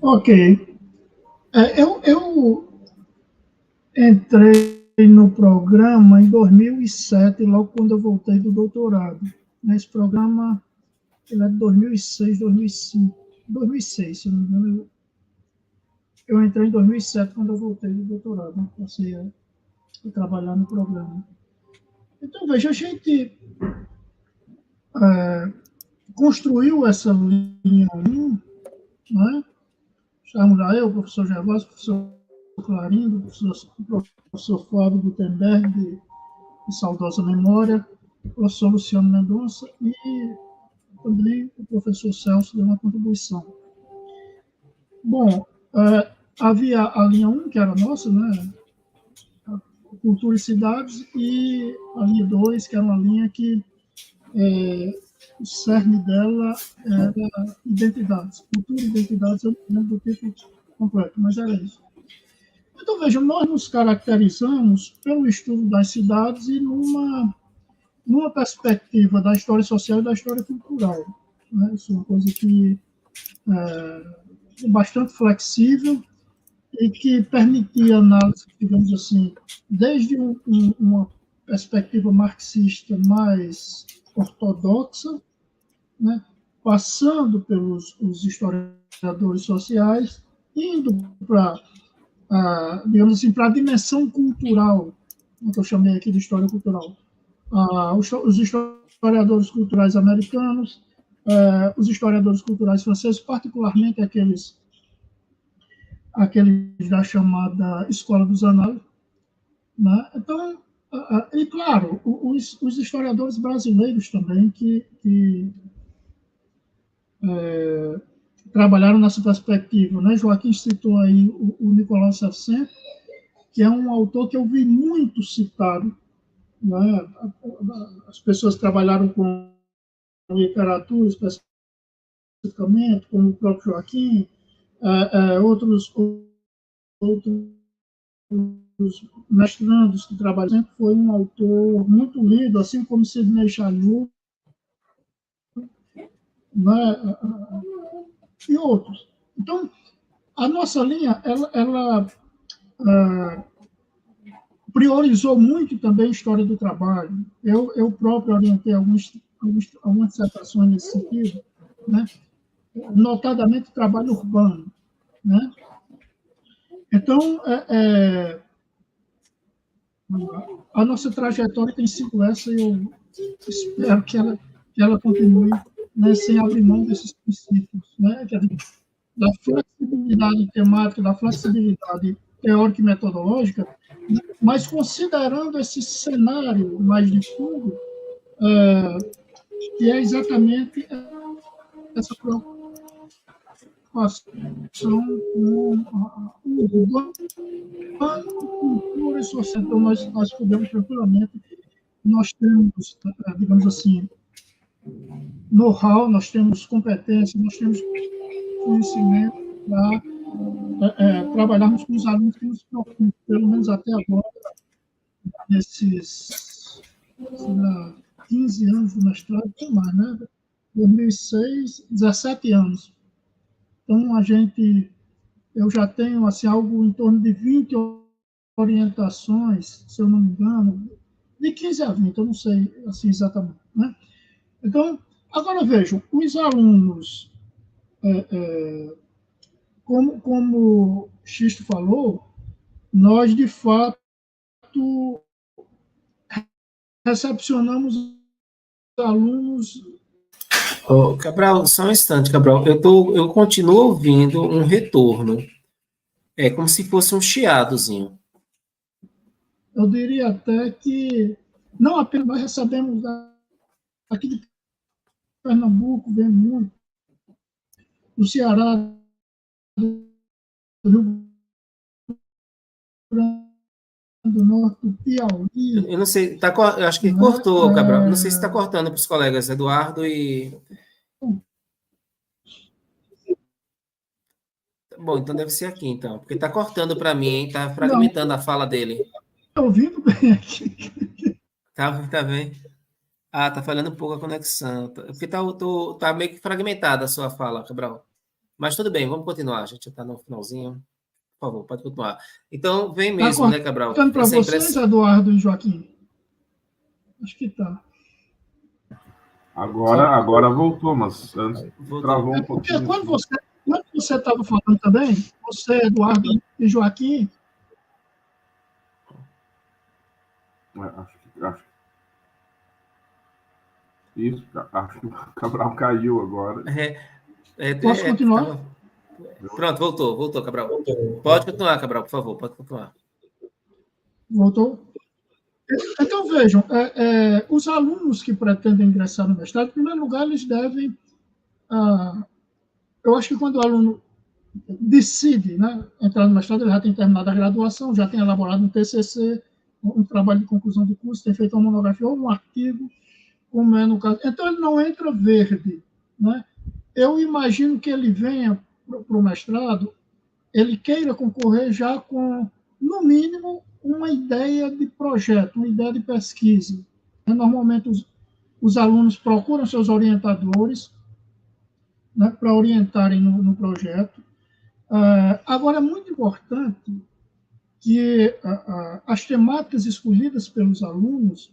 Speaker 3: Ok. Eu entrei no programa em 2007, logo quando eu voltei do doutorado. Esse programa ele é de 2006, 2005. 2006, se não me engano. Eu entrei em 2007, quando eu voltei do doutorado. Né? Passei a trabalhar no programa. Então, veja, a gente construiu essa linha 1, né? Estávamos lá eu, o professor Gervásio, o professor Clarindo, o professor Fábio Gutenberg, de saudosa memória, o professor Luciano Mendonça e também o professor Celso deu uma contribuição. Bom, havia a linha 1, que era nossa, né? Cultura e cidades, e a linha 2, que era uma linha que o cerne dela era identidades. Cultura e identidades, eu não lembro do título completo, mas era isso. Então, veja, nós nos caracterizamos pelo estudo das cidades e numa perspectiva da história social e da história cultural. Né? Isso é uma coisa que é bastante flexível e que permitia análise, digamos assim, desde uma perspectiva marxista mais ortodoxa, né? Passando pelos historiadores sociais, indo para digamos assim, para a dimensão cultural, que eu chamei aqui de história cultural. Os historiadores culturais americanos, os historiadores culturais franceses, particularmente aqueles da chamada Escola dos Anais. Né? Então, e claro, os historiadores brasileiros também que trabalharam nessa perspectiva. Né? Joaquim citou aí o Nicolau Savcent, que é um autor que eu vi muito citado. Né? As pessoas que trabalharam com literatura, especificamente, como o próprio Joaquim, outros mestrandos que trabalham, sempre foi um autor muito lido, assim como Sidney Chaliú, né? E outros. Então, a nossa linha, ela priorizou muito também a história do trabalho. Eu próprio orientei algumas dissertações nesse sentido, né? Notadamente trabalho urbano. Né? Então, a nossa trajetória tem sido essa e eu espero que ela continue, né, sem abrir mão desses princípios, né, da flexibilidade temática, da flexibilidade teórica e metodológica, mas considerando esse cenário mais de fundo, que é exatamente essa preocupação com cultura e sociedade. Então, nós podemos tranquilamente, nós temos, digamos assim, know-how, nós temos competência, nós temos conhecimento para trabalharmos com os alunos que nos preocupam, pelo menos até agora, nesses 15 anos do mestrado, tem mais, né? 2006, 17 anos. Então, eu já tenho assim, algo em torno de 20 orientações, se eu não me engano, de 15 a 20, eu não sei assim, exatamente. Né? Então, agora vejam, os alunos, como Xisto falou, nós, de fato, recepcionamos alunos.
Speaker 2: Oh, Cabral, só um instante, Cabral. Eu continuo ouvindo um retorno. É como se fosse um chiadozinho.
Speaker 3: Eu diria até que não apenas nós recebemos aqui de Pernambuco, vem muito, do Ceará, do Rio Grande do Norte, do Piauí.
Speaker 2: Eu não sei, eu acho que cortou, Cabral. Não sei se está cortando para os colegas Eduardo e. Bom, então deve ser aqui, então, porque está cortando para mim, hein? Está fragmentando a fala dele.
Speaker 3: Estou ouvindo bem aqui.
Speaker 2: Tá vendo? Ah, tá falhando um pouco a conexão. Porque tá meio que fragmentada a sua fala, Cabral. Mas tudo bem, vamos continuar. A gente já está no finalzinho. Por favor, pode continuar. Então, vem mesmo, né, Cabral?
Speaker 3: Está para vocês, Eduardo e Joaquim? Acho que está.
Speaker 5: Agora voltou, mas antes travou um pouquinho.
Speaker 3: Quando você estava falando também, você, Eduardo e Joaquim...
Speaker 5: Acho que o Cabral caiu agora.
Speaker 3: Posso continuar?
Speaker 2: Pronto, voltou, Cabral. Pode continuar, Cabral, por favor, pode continuar.
Speaker 3: Voltou? Então, vejam, os alunos que pretendem ingressar no mestrado, em primeiro lugar, eles devem... eu acho que quando o aluno decide, né, entrar no mestrado, ele já tem terminado a graduação, já tem elaborado um TCC, um trabalho de conclusão de curso, tem feito uma monografia ou um artigo, como é no caso. Então, ele não entra verde. Né? Eu imagino que ele venha para o mestrado, ele queira concorrer já com, no mínimo, uma ideia de projeto, uma ideia de pesquisa. Normalmente, os alunos procuram seus orientadores, né, para orientarem no projeto. Agora, é muito importante que as temáticas escolhidas pelos alunos,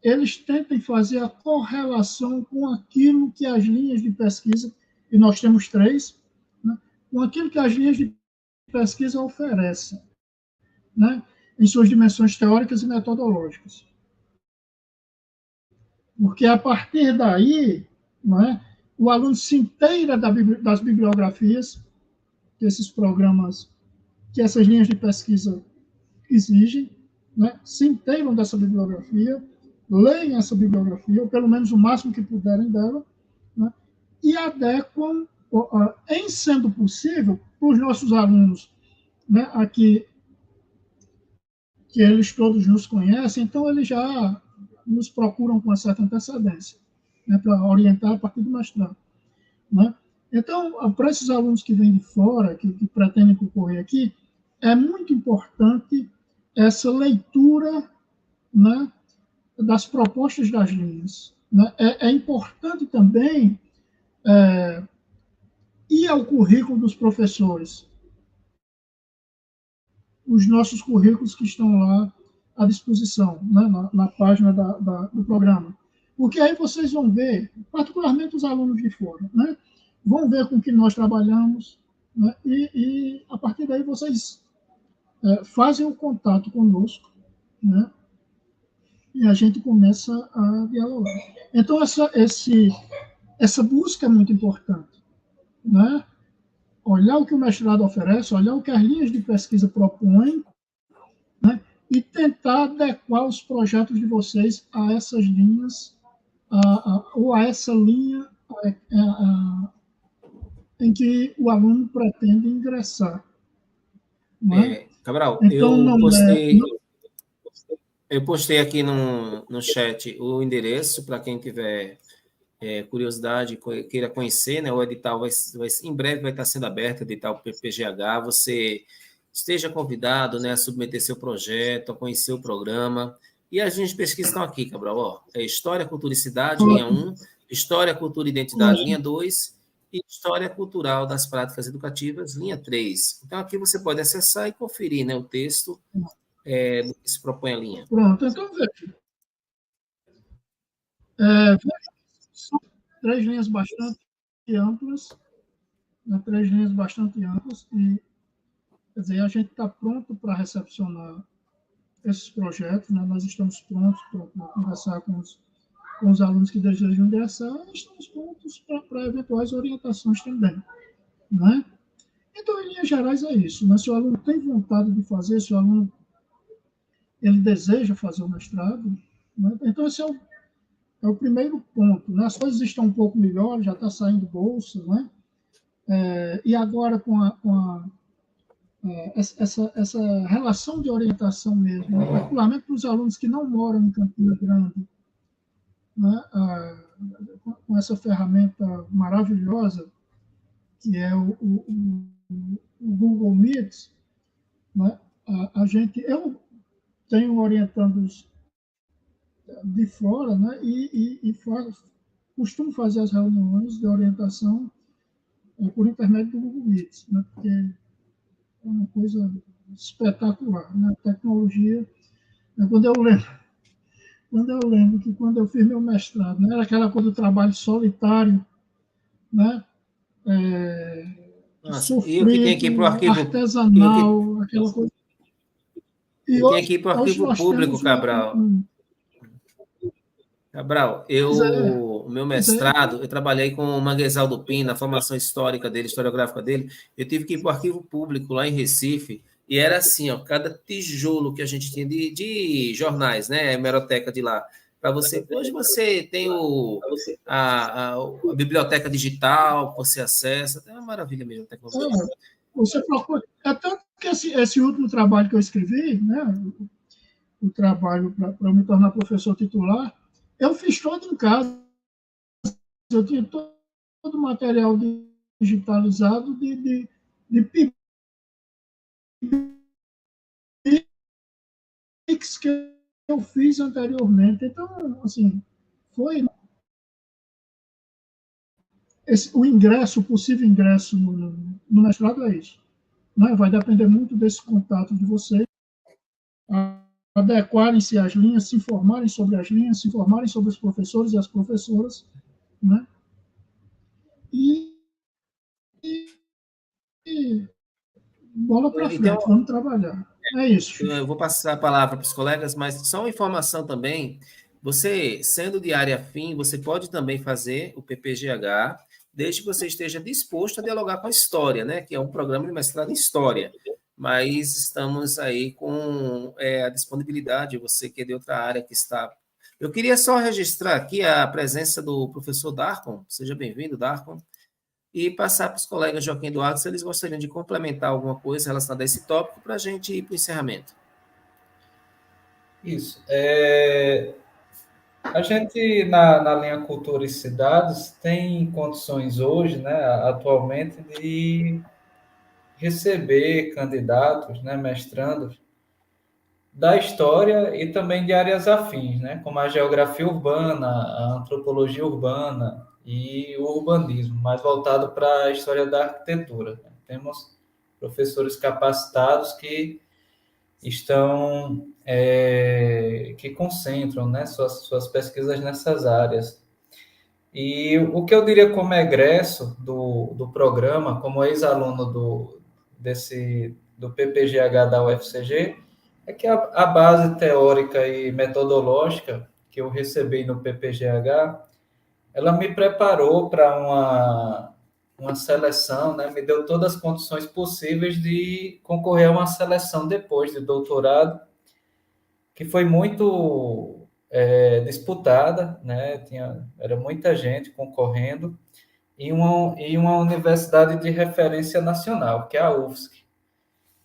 Speaker 3: eles tentem fazer a correlação com aquilo que as linhas de pesquisa, e nós temos 3, né, com aquilo que as linhas de pesquisa oferecem, né, em suas dimensões teóricas e metodológicas. Porque, a partir daí, né, o aluno se inteira das bibliografias que esses programas, que essas linhas de pesquisa exigem, né, se inteiram dessa bibliografia, leem essa bibliografia, ou pelo menos o máximo que puderem dela, né, e adequam, em sendo possível, para os nossos alunos, né, aqui, que eles todos nos conhecem, então eles já nos procuram com uma certa antecedência, né, para orientar a partir do mestrado. Né? Então, para esses alunos que vêm de fora, que pretendem concorrer aqui, é muito importante essa leitura, né, das propostas das linhas. Né? É importante também ir ao currículo dos professores, os nossos currículos que estão lá à disposição, né, na página do programa. Porque aí vocês vão ver, particularmente os alunos de fora, né, vão ver com que nós trabalhamos, né, e a partir daí vocês fazem o contato conosco, né, e a gente começa a dialogar. Então, essa busca é muito importante. Né? Olhar o que o mestrado oferece, olhar o que as linhas de pesquisa propõem, né? E tentar adequar os projetos de vocês a essas linhas, ou a essa linha em que o aluno pretende ingressar. Né?
Speaker 2: Cabral,
Speaker 3: então,
Speaker 2: eu postei aqui no chat o endereço para quem tiver curiosidade, queira conhecer, né? O edital em breve vai estar sendo aberto, o edital PPGH. Você esteja convidado, né, a submeter seu projeto, a conhecer o programa. E as linhas de pesquisa estão aqui, Cabral. Ó, História, Cultura e Cidade, linha 1, História, Cultura e Identidade, linha 2, e História Cultural das Práticas Educativas, linha 3. Então, aqui você pode acessar e conferir, né, o texto do que se propõe a linha.
Speaker 3: Pronto, então veja. São 3 linhas bastante amplas, né, 3 linhas bastante amplas, e quer dizer, a gente está pronto para recepcionar esses projetos, né? Nós estamos prontos para conversar com os alunos que desejam ingressar, e estamos prontos para eventuais orientações também, né? Então, em linhas gerais, é isso, né? Se o aluno tem vontade de fazer, se o aluno ele deseja fazer o mestrado, né? Então esse é o primeiro ponto, né? As coisas estão um pouco melhores, já está saindo bolsa, né? E agora essa relação de orientação mesmo, né? Particularmente para os alunos que não moram em Campina Grande, né? Com essa ferramenta maravilhosa que é o Google Meet, né? Eu tenho orientandos de fora, né? Costumo fazer as reuniões de orientação por intermédio do Google Meet, né? Porque é uma coisa espetacular, né? A tecnologia, né? Quando eu lembro que quando eu fiz meu mestrado, né? Era aquela coisa do trabalho solitário, né?
Speaker 2: E eu que tenho aqui para o
Speaker 3: Sofrido,
Speaker 2: arquivo.
Speaker 3: artesanal, aquela coisa. E
Speaker 2: eu tenho aqui para o
Speaker 3: hoje
Speaker 2: arquivo
Speaker 3: nós
Speaker 2: público,
Speaker 3: temos
Speaker 2: Cabral. Cabral, o meu mestrado, eu trabalhei com o Manguezal do Pina, a formação histórica dele, historiográfica dele. Eu tive que ir para o arquivo público lá em Recife, e era assim, ó, cada tijolo que a gente tinha de jornais, né, a hemeroteca de lá, para você. Hoje você tem a biblioteca digital, você acessa, é uma maravilha mesmo a tecnologia.
Speaker 3: Você procura. É tanto que esse último trabalho que eu escrevi, né, o trabalho para me tornar professor titular, eu fiz todo em casa. Eu tinha todo o material digitalizado de PIX que eu fiz anteriormente. Então, assim, foi o ingresso, o possível ingresso no mestrado é isso. Né? Vai depender muito desse contato de vocês, adequarem-se às linhas, se informarem sobre as linhas, se informarem sobre os professores e as professoras, né? E bola para frente,
Speaker 2: Então,
Speaker 3: vamos trabalhar. É isso.
Speaker 2: eu vou passar a palavra para os colegas, mas só uma informação também. Você, sendo de área afim, você pode também fazer o PPGH, desde que você esteja disposto a dialogar com a história, né? Que é um programa de mestrado em história. Mas estamos aí com a disponibilidade, você que é de outra área que está. Eu queria só registrar aqui a presença do professor Darcon. Seja bem-vindo, Darcon. E passar para os colegas Joaquim e Eduardo se eles gostariam de complementar alguma coisa relacionada a esse tópico para a gente ir para o encerramento.
Speaker 4: Isso. A gente, na linha Cultura e Cidades, tem condições hoje, né, atualmente, de receber candidatos, né, mestrandos, da história e também de áreas afins, né, como a geografia urbana, a antropologia urbana e o urbanismo, mais voltado para a história da arquitetura. Temos professores capacitados que estão que concentram, né, suas pesquisas nessas áreas. E o que eu diria como egresso do programa, como ex-aluno do PPGH da UFCG, é que a base teórica e metodológica que eu recebi no PPGH, ela me preparou para uma seleção, né? Me deu todas as condições possíveis de concorrer a uma seleção depois de doutorado, que foi muito disputada, né? Era muita gente concorrendo, e uma universidade de referência nacional, que é a UFSC.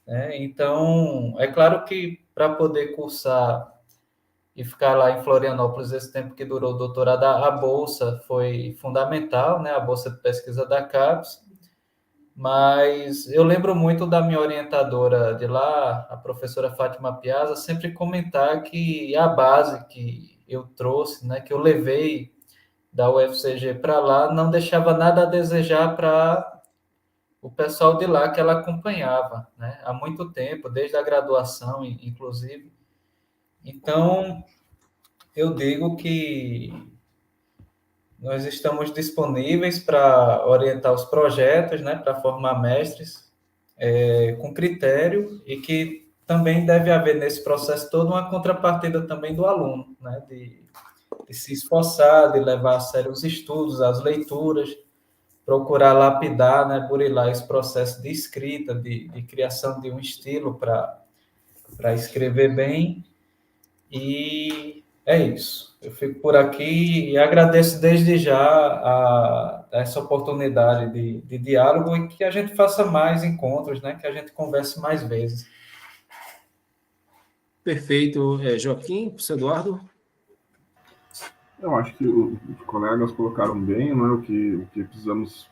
Speaker 4: Né? Então, é claro que para poder cursar e ficar lá em Florianópolis esse tempo que durou o doutorado, a bolsa foi fundamental, né? A bolsa de pesquisa da CAPES, Mas eu lembro muito da minha orientadora de lá, a professora Fátima Piazza, sempre comentar que a base que eu trouxe, né, que eu levei da UFCG para lá, não deixava nada a desejar para o pessoal de lá que ela acompanhava, né, há muito tempo, desde a graduação, inclusive. Então, eu digo que nós estamos disponíveis para orientar os projetos, né, para formar mestres com critério e que também deve haver nesse processo todo uma contrapartida também do aluno, né, de se esforçar, de levar a sério os estudos, as leituras, procurar lapidar, né, burilar esse processo de escrita, de criação de um estilo para escrever bem. E é isso. Eu fico por aqui e agradeço desde já essa oportunidade de diálogo e que a gente faça mais encontros, né? Que a gente converse mais vezes.
Speaker 2: Perfeito, Joaquim, professor Eduardo.
Speaker 5: Eu acho que os colegas colocaram bem, não é, o que precisamos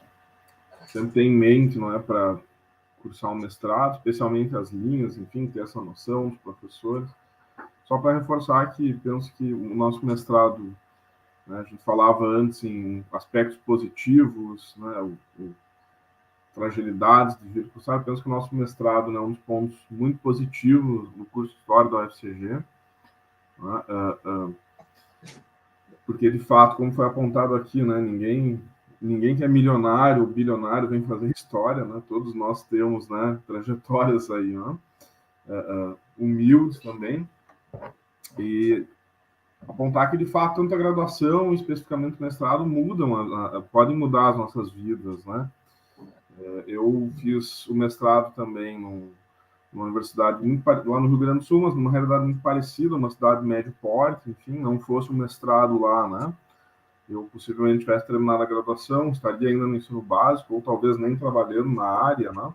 Speaker 5: sempre ter em mente, não é, para cursar um mestrado, especialmente as linhas, enfim, ter essa noção dos professores. Só para reforçar que penso que o nosso mestrado, né, a gente falava antes em aspectos positivos, né, fragilidades de vir cursar, penso que o nosso mestrado, né, é um dos pontos muito positivos do curso de História da UFCG, né, porque, de fato, como foi apontado aqui, né, ninguém que é milionário ou bilionário vem fazer história, né, todos nós temos, né, trajetórias aí, né, humildes também, e apontar que, de fato, tanto a graduação, especificamente o mestrado, podem mudar as nossas vidas, né. Eu fiz o mestrado também numa universidade lá no Rio Grande do Sul, mas numa realidade muito parecida, uma cidade médio porte, enfim, não fosse um mestrado lá, né, eu possivelmente tivesse terminado a graduação, estaria ainda no ensino básico, ou talvez nem trabalhando na área, né,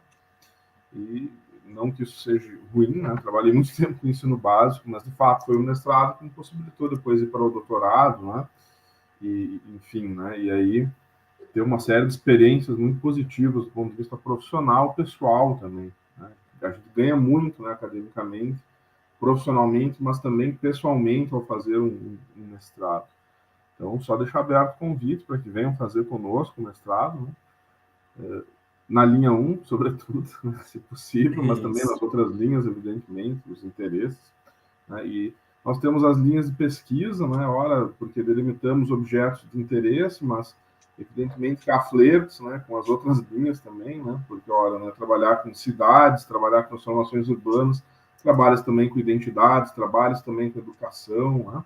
Speaker 5: e não que isso seja ruim, né, trabalhei muito tempo no ensino básico, mas de fato foi um mestrado que me possibilitou depois ir para o doutorado, né, e enfim, né, e aí ter uma série de experiências muito positivas do ponto de vista profissional, pessoal também, né, a gente ganha muito, né, academicamente, profissionalmente, mas também pessoalmente ao fazer um mestrado. Então, só deixar aberto o convite para que venham fazer conosco o mestrado, né? Na linha 1, sobretudo, né, se possível, mas também nas outras linhas, evidentemente, os interesses, né? E nós temos as linhas de pesquisa, né, ora, porque delimitamos objetos de interesse, mas, evidentemente, que há flertes, né, com as outras linhas também, né, porque, ora, né, trabalhar com cidades, trabalhar com transformações urbanas, trabalhas também com identidades, trabalhas também com educação, né?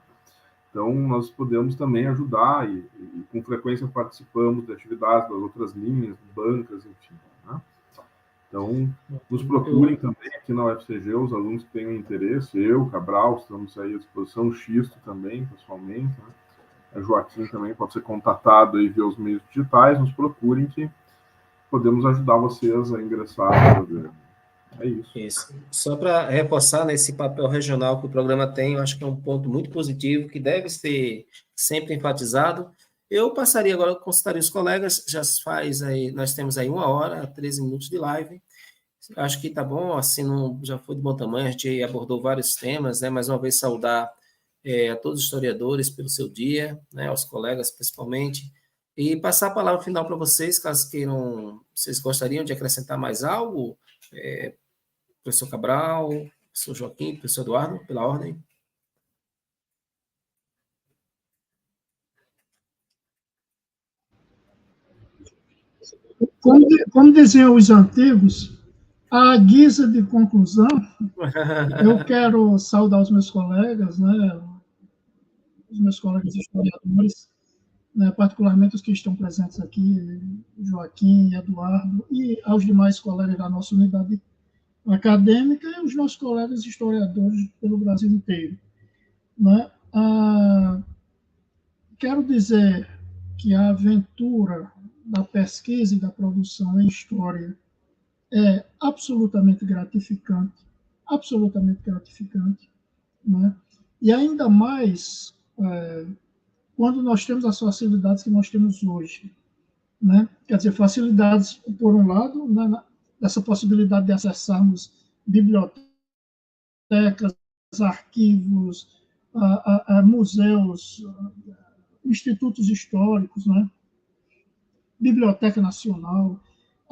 Speaker 5: Então, nós podemos também ajudar e com frequência participamos de atividades das outras linhas, bancas, enfim, né? Então, nos procurem também aqui na UFCG, os alunos que tenham interesse, eu, Cabral, estamos aí à disposição, o Xisto também, pessoalmente, né? A Joaquim também pode ser contatado aí via os meios digitais, nos procurem que podemos ajudar vocês a ingressar no programa. É isso.
Speaker 2: Isso. Só para reforçar nesse papel regional que o programa tem, eu acho que é um ponto muito positivo, que deve ser sempre enfatizado. Eu passaria agora, consultaria os colegas, já faz aí, nós temos aí 1h, 13 minutos de live. Acho que tá bom, assim, já foi de bom tamanho, a gente abordou vários temas, né? Mais uma vez saudar a todos os historiadores pelo seu dia, né? Aos colegas principalmente, e passar a palavra final para vocês, caso queiram, vocês gostariam de acrescentar mais algo? Professor Cabral, professor Joaquim, professor Eduardo, pela ordem.
Speaker 3: Como diziam os antigos, à guisa de conclusão, eu quero saudar os meus colegas, né, os meus colegas historiadores, né, particularmente os que estão presentes aqui, Joaquim, Eduardo, e aos demais colegas da nossa unidade acadêmica e os nossos colegas historiadores pelo Brasil inteiro. Né? Quero dizer que a aventura da pesquisa e da produção em história é absolutamente gratificante, né? E ainda mais quando nós temos as facilidades que nós temos hoje. né? Quer dizer, facilidades, por um lado, né, essa possibilidade de acessarmos bibliotecas, arquivos, museus, institutos históricos, né? Biblioteca Nacional,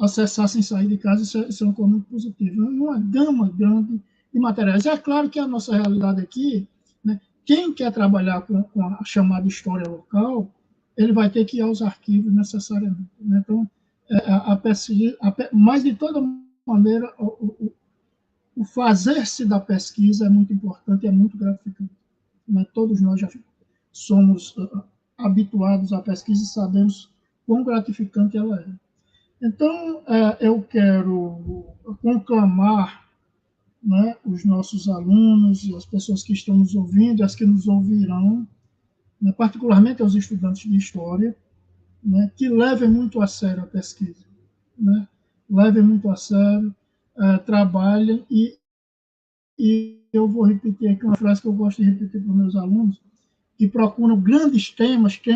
Speaker 3: acessar sem sair de casa, isso é uma coisa muito positiva. Uma gama grande de materiais. É claro que a nossa realidade aqui, né, quem quer trabalhar com a chamada história local, ele vai ter que ir aos arquivos necessariamente. Né? Então, a pesquisa, mas de toda maneira, o fazer-se da pesquisa é muito importante, é muito gratificante. Né? Todos nós já somos habituados à pesquisa e sabemos quão gratificante ela é. Então, eu quero conclamar, né, os nossos alunos, as pessoas que estão nos ouvindo, as que nos ouvirão, né, particularmente aos estudantes de História, né, que levem muito a sério a pesquisa. Né, levem muito a sério, trabalhem, e eu vou repetir aqui uma frase que eu gosto de repetir para os meus alunos, que procuram grandes temas que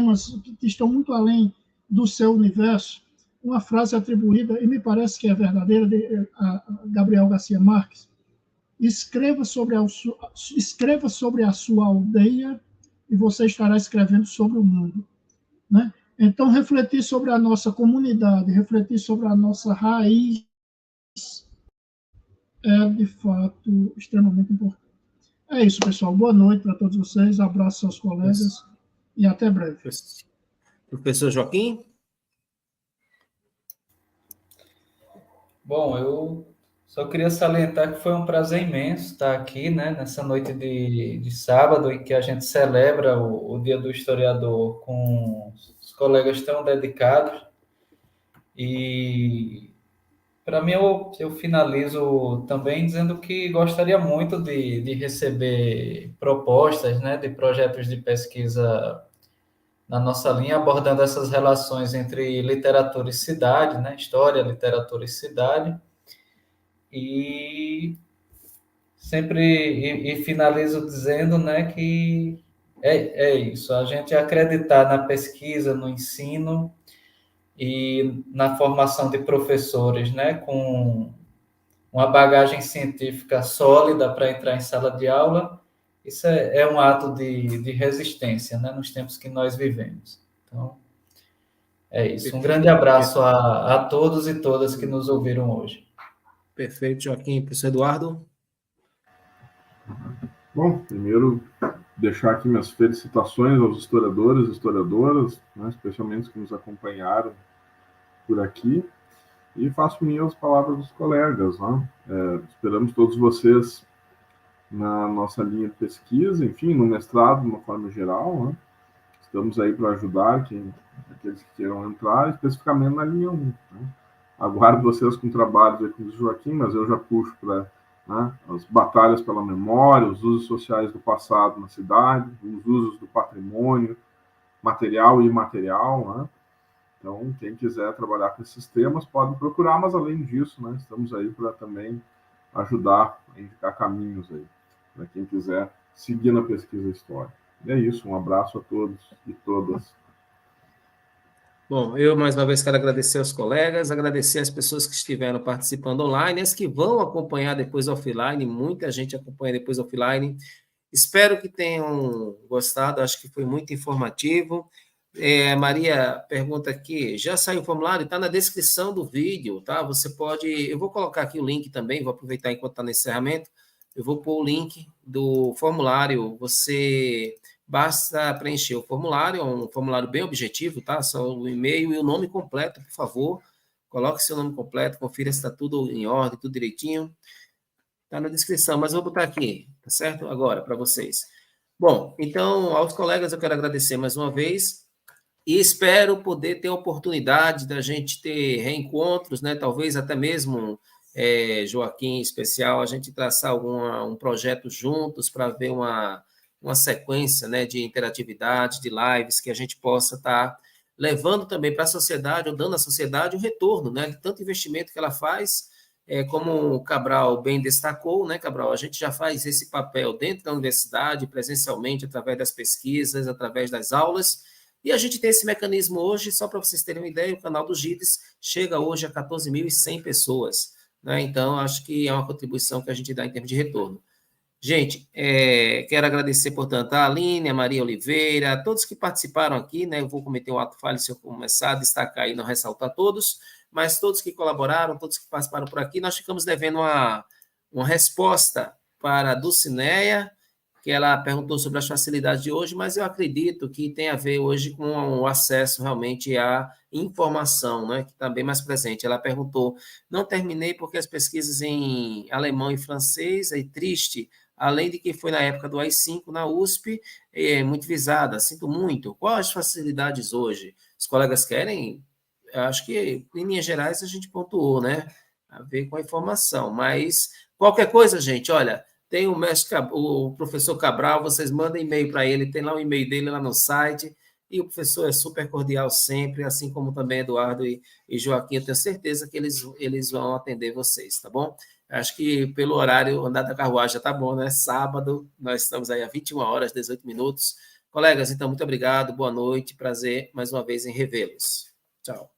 Speaker 3: estão muito além do seu universo. Uma frase atribuída, e me parece que é verdadeira, a Gabriel Garcia Marques: escreva sobre a sua aldeia e você estará escrevendo sobre o mundo. Né? Então, refletir sobre a nossa comunidade, refletir sobre a nossa raiz é, de fato, extremamente importante. É isso, pessoal. Boa noite para todos vocês. Abraço aos colegas e até breve.
Speaker 2: Professor Joaquim?
Speaker 4: Bom, eu só queria salientar que foi um prazer imenso estar aqui, né, nessa noite de sábado, em que a gente celebra o Dia do Historiador com os colegas tão dedicados. E, para mim, eu finalizo também dizendo que gostaria muito de receber propostas, né, de projetos de pesquisa na nossa linha, abordando essas relações entre literatura e cidade, né, história, literatura e cidade. E sempre finalizo dizendo, né, que é isso, a gente acreditar na pesquisa, no ensino e na formação de professores, né, com uma bagagem científica sólida para entrar em sala de aula, isso é um ato de resistência, né, nos tempos que nós vivemos. Então, é isso. Um grande abraço a todos e todas que nos ouviram hoje.
Speaker 2: Perfeito, Joaquim. Professor Eduardo?
Speaker 5: Bom, primeiro, deixar aqui minhas felicitações aos historiadores e historiadoras, né, especialmente os que nos acompanharam por aqui, e faço minhas as palavras dos colegas. Né? Esperamos todos vocês na nossa linha de pesquisa, enfim, no mestrado, de uma forma geral. Né? Estamos aí para ajudar aqueles que queiram entrar, especificamente na linha 1. Né? Aguardo vocês com trabalhos aí com o Joaquim, mas eu já puxo para, né, as batalhas pela memória, os usos sociais do passado na cidade, os usos do patrimônio material e imaterial. Né? Então, quem quiser trabalhar com esses temas pode procurar, mas além disso, né, estamos aí para também ajudar a indicar caminhos aí, para quem quiser seguir na pesquisa histórica. E é isso, um abraço a todos e todas.
Speaker 2: Bom, eu mais uma vez quero agradecer aos colegas, agradecer as pessoas que estiveram participando online, as que vão acompanhar depois offline, muita gente acompanha depois offline. Espero que tenham gostado, acho que foi muito informativo. Maria pergunta aqui, já saiu o formulário? Está na descrição do vídeo, tá? Você pode, eu vou colocar aqui o link também, vou aproveitar enquanto está no encerramento, eu vou pôr o link do formulário, você basta preencher o formulário, é um formulário bem objetivo, tá? Só o e-mail e o nome completo, por favor, coloque seu nome completo, confira se está tudo em ordem, tudo direitinho, está na descrição, mas eu vou botar aqui, tá certo? Agora, para vocês. Bom, então, aos colegas eu quero agradecer mais uma vez, e espero poder ter a oportunidade da gente ter reencontros, né? Talvez até mesmo, Joaquim, em especial, a gente traçar um projeto juntos para ver uma sequência, né, de interatividade, de lives, que a gente possa estar levando também para a sociedade, ou dando à sociedade o retorno, né, de tanto investimento que ela faz, como o Cabral bem destacou, né, Cabral, a gente já faz esse papel dentro da universidade, presencialmente, através das pesquisas, através das aulas, E a gente tem esse mecanismo hoje, só para vocês terem uma ideia, o canal do GIDES chega hoje a 14.100 pessoas, né? Então, acho que é uma contribuição que a gente dá em termos de retorno. Gente, quero agradecer, portanto, a Aline, a Maria Oliveira, a todos que participaram aqui, né? Eu vou cometer um ato falho se eu começar a destacar e não ressaltar todos, mas todos que colaboraram, todos que participaram por aqui, nós ficamos devendo uma resposta para a Dulcineia, que ela perguntou sobre as facilidades de hoje, mas eu acredito que tem a ver hoje com o acesso realmente à informação, né, que está bem mais presente. Ela perguntou, não terminei porque as pesquisas em alemão e francês, é triste, além de que foi na época do AI-5 na USP, muito visada, sinto muito. Quais as facilidades hoje? Os colegas querem? Acho que, em linhas gerais, a gente pontuou, né, a ver com a informação, mas qualquer coisa, gente, olha, tem o professor Cabral, vocês mandem e-mail para ele, tem lá o e-mail dele lá no site, e o professor é super cordial sempre, assim como também Eduardo e Joaquim, eu tenho certeza que eles vão atender vocês, tá bom? Acho que pelo horário, andar da carruagem já tá bom, né? Sábado, nós estamos aí a 21 horas, 18 minutos. Colegas, então, muito obrigado, boa noite, prazer mais uma vez em revê-los. Tchau.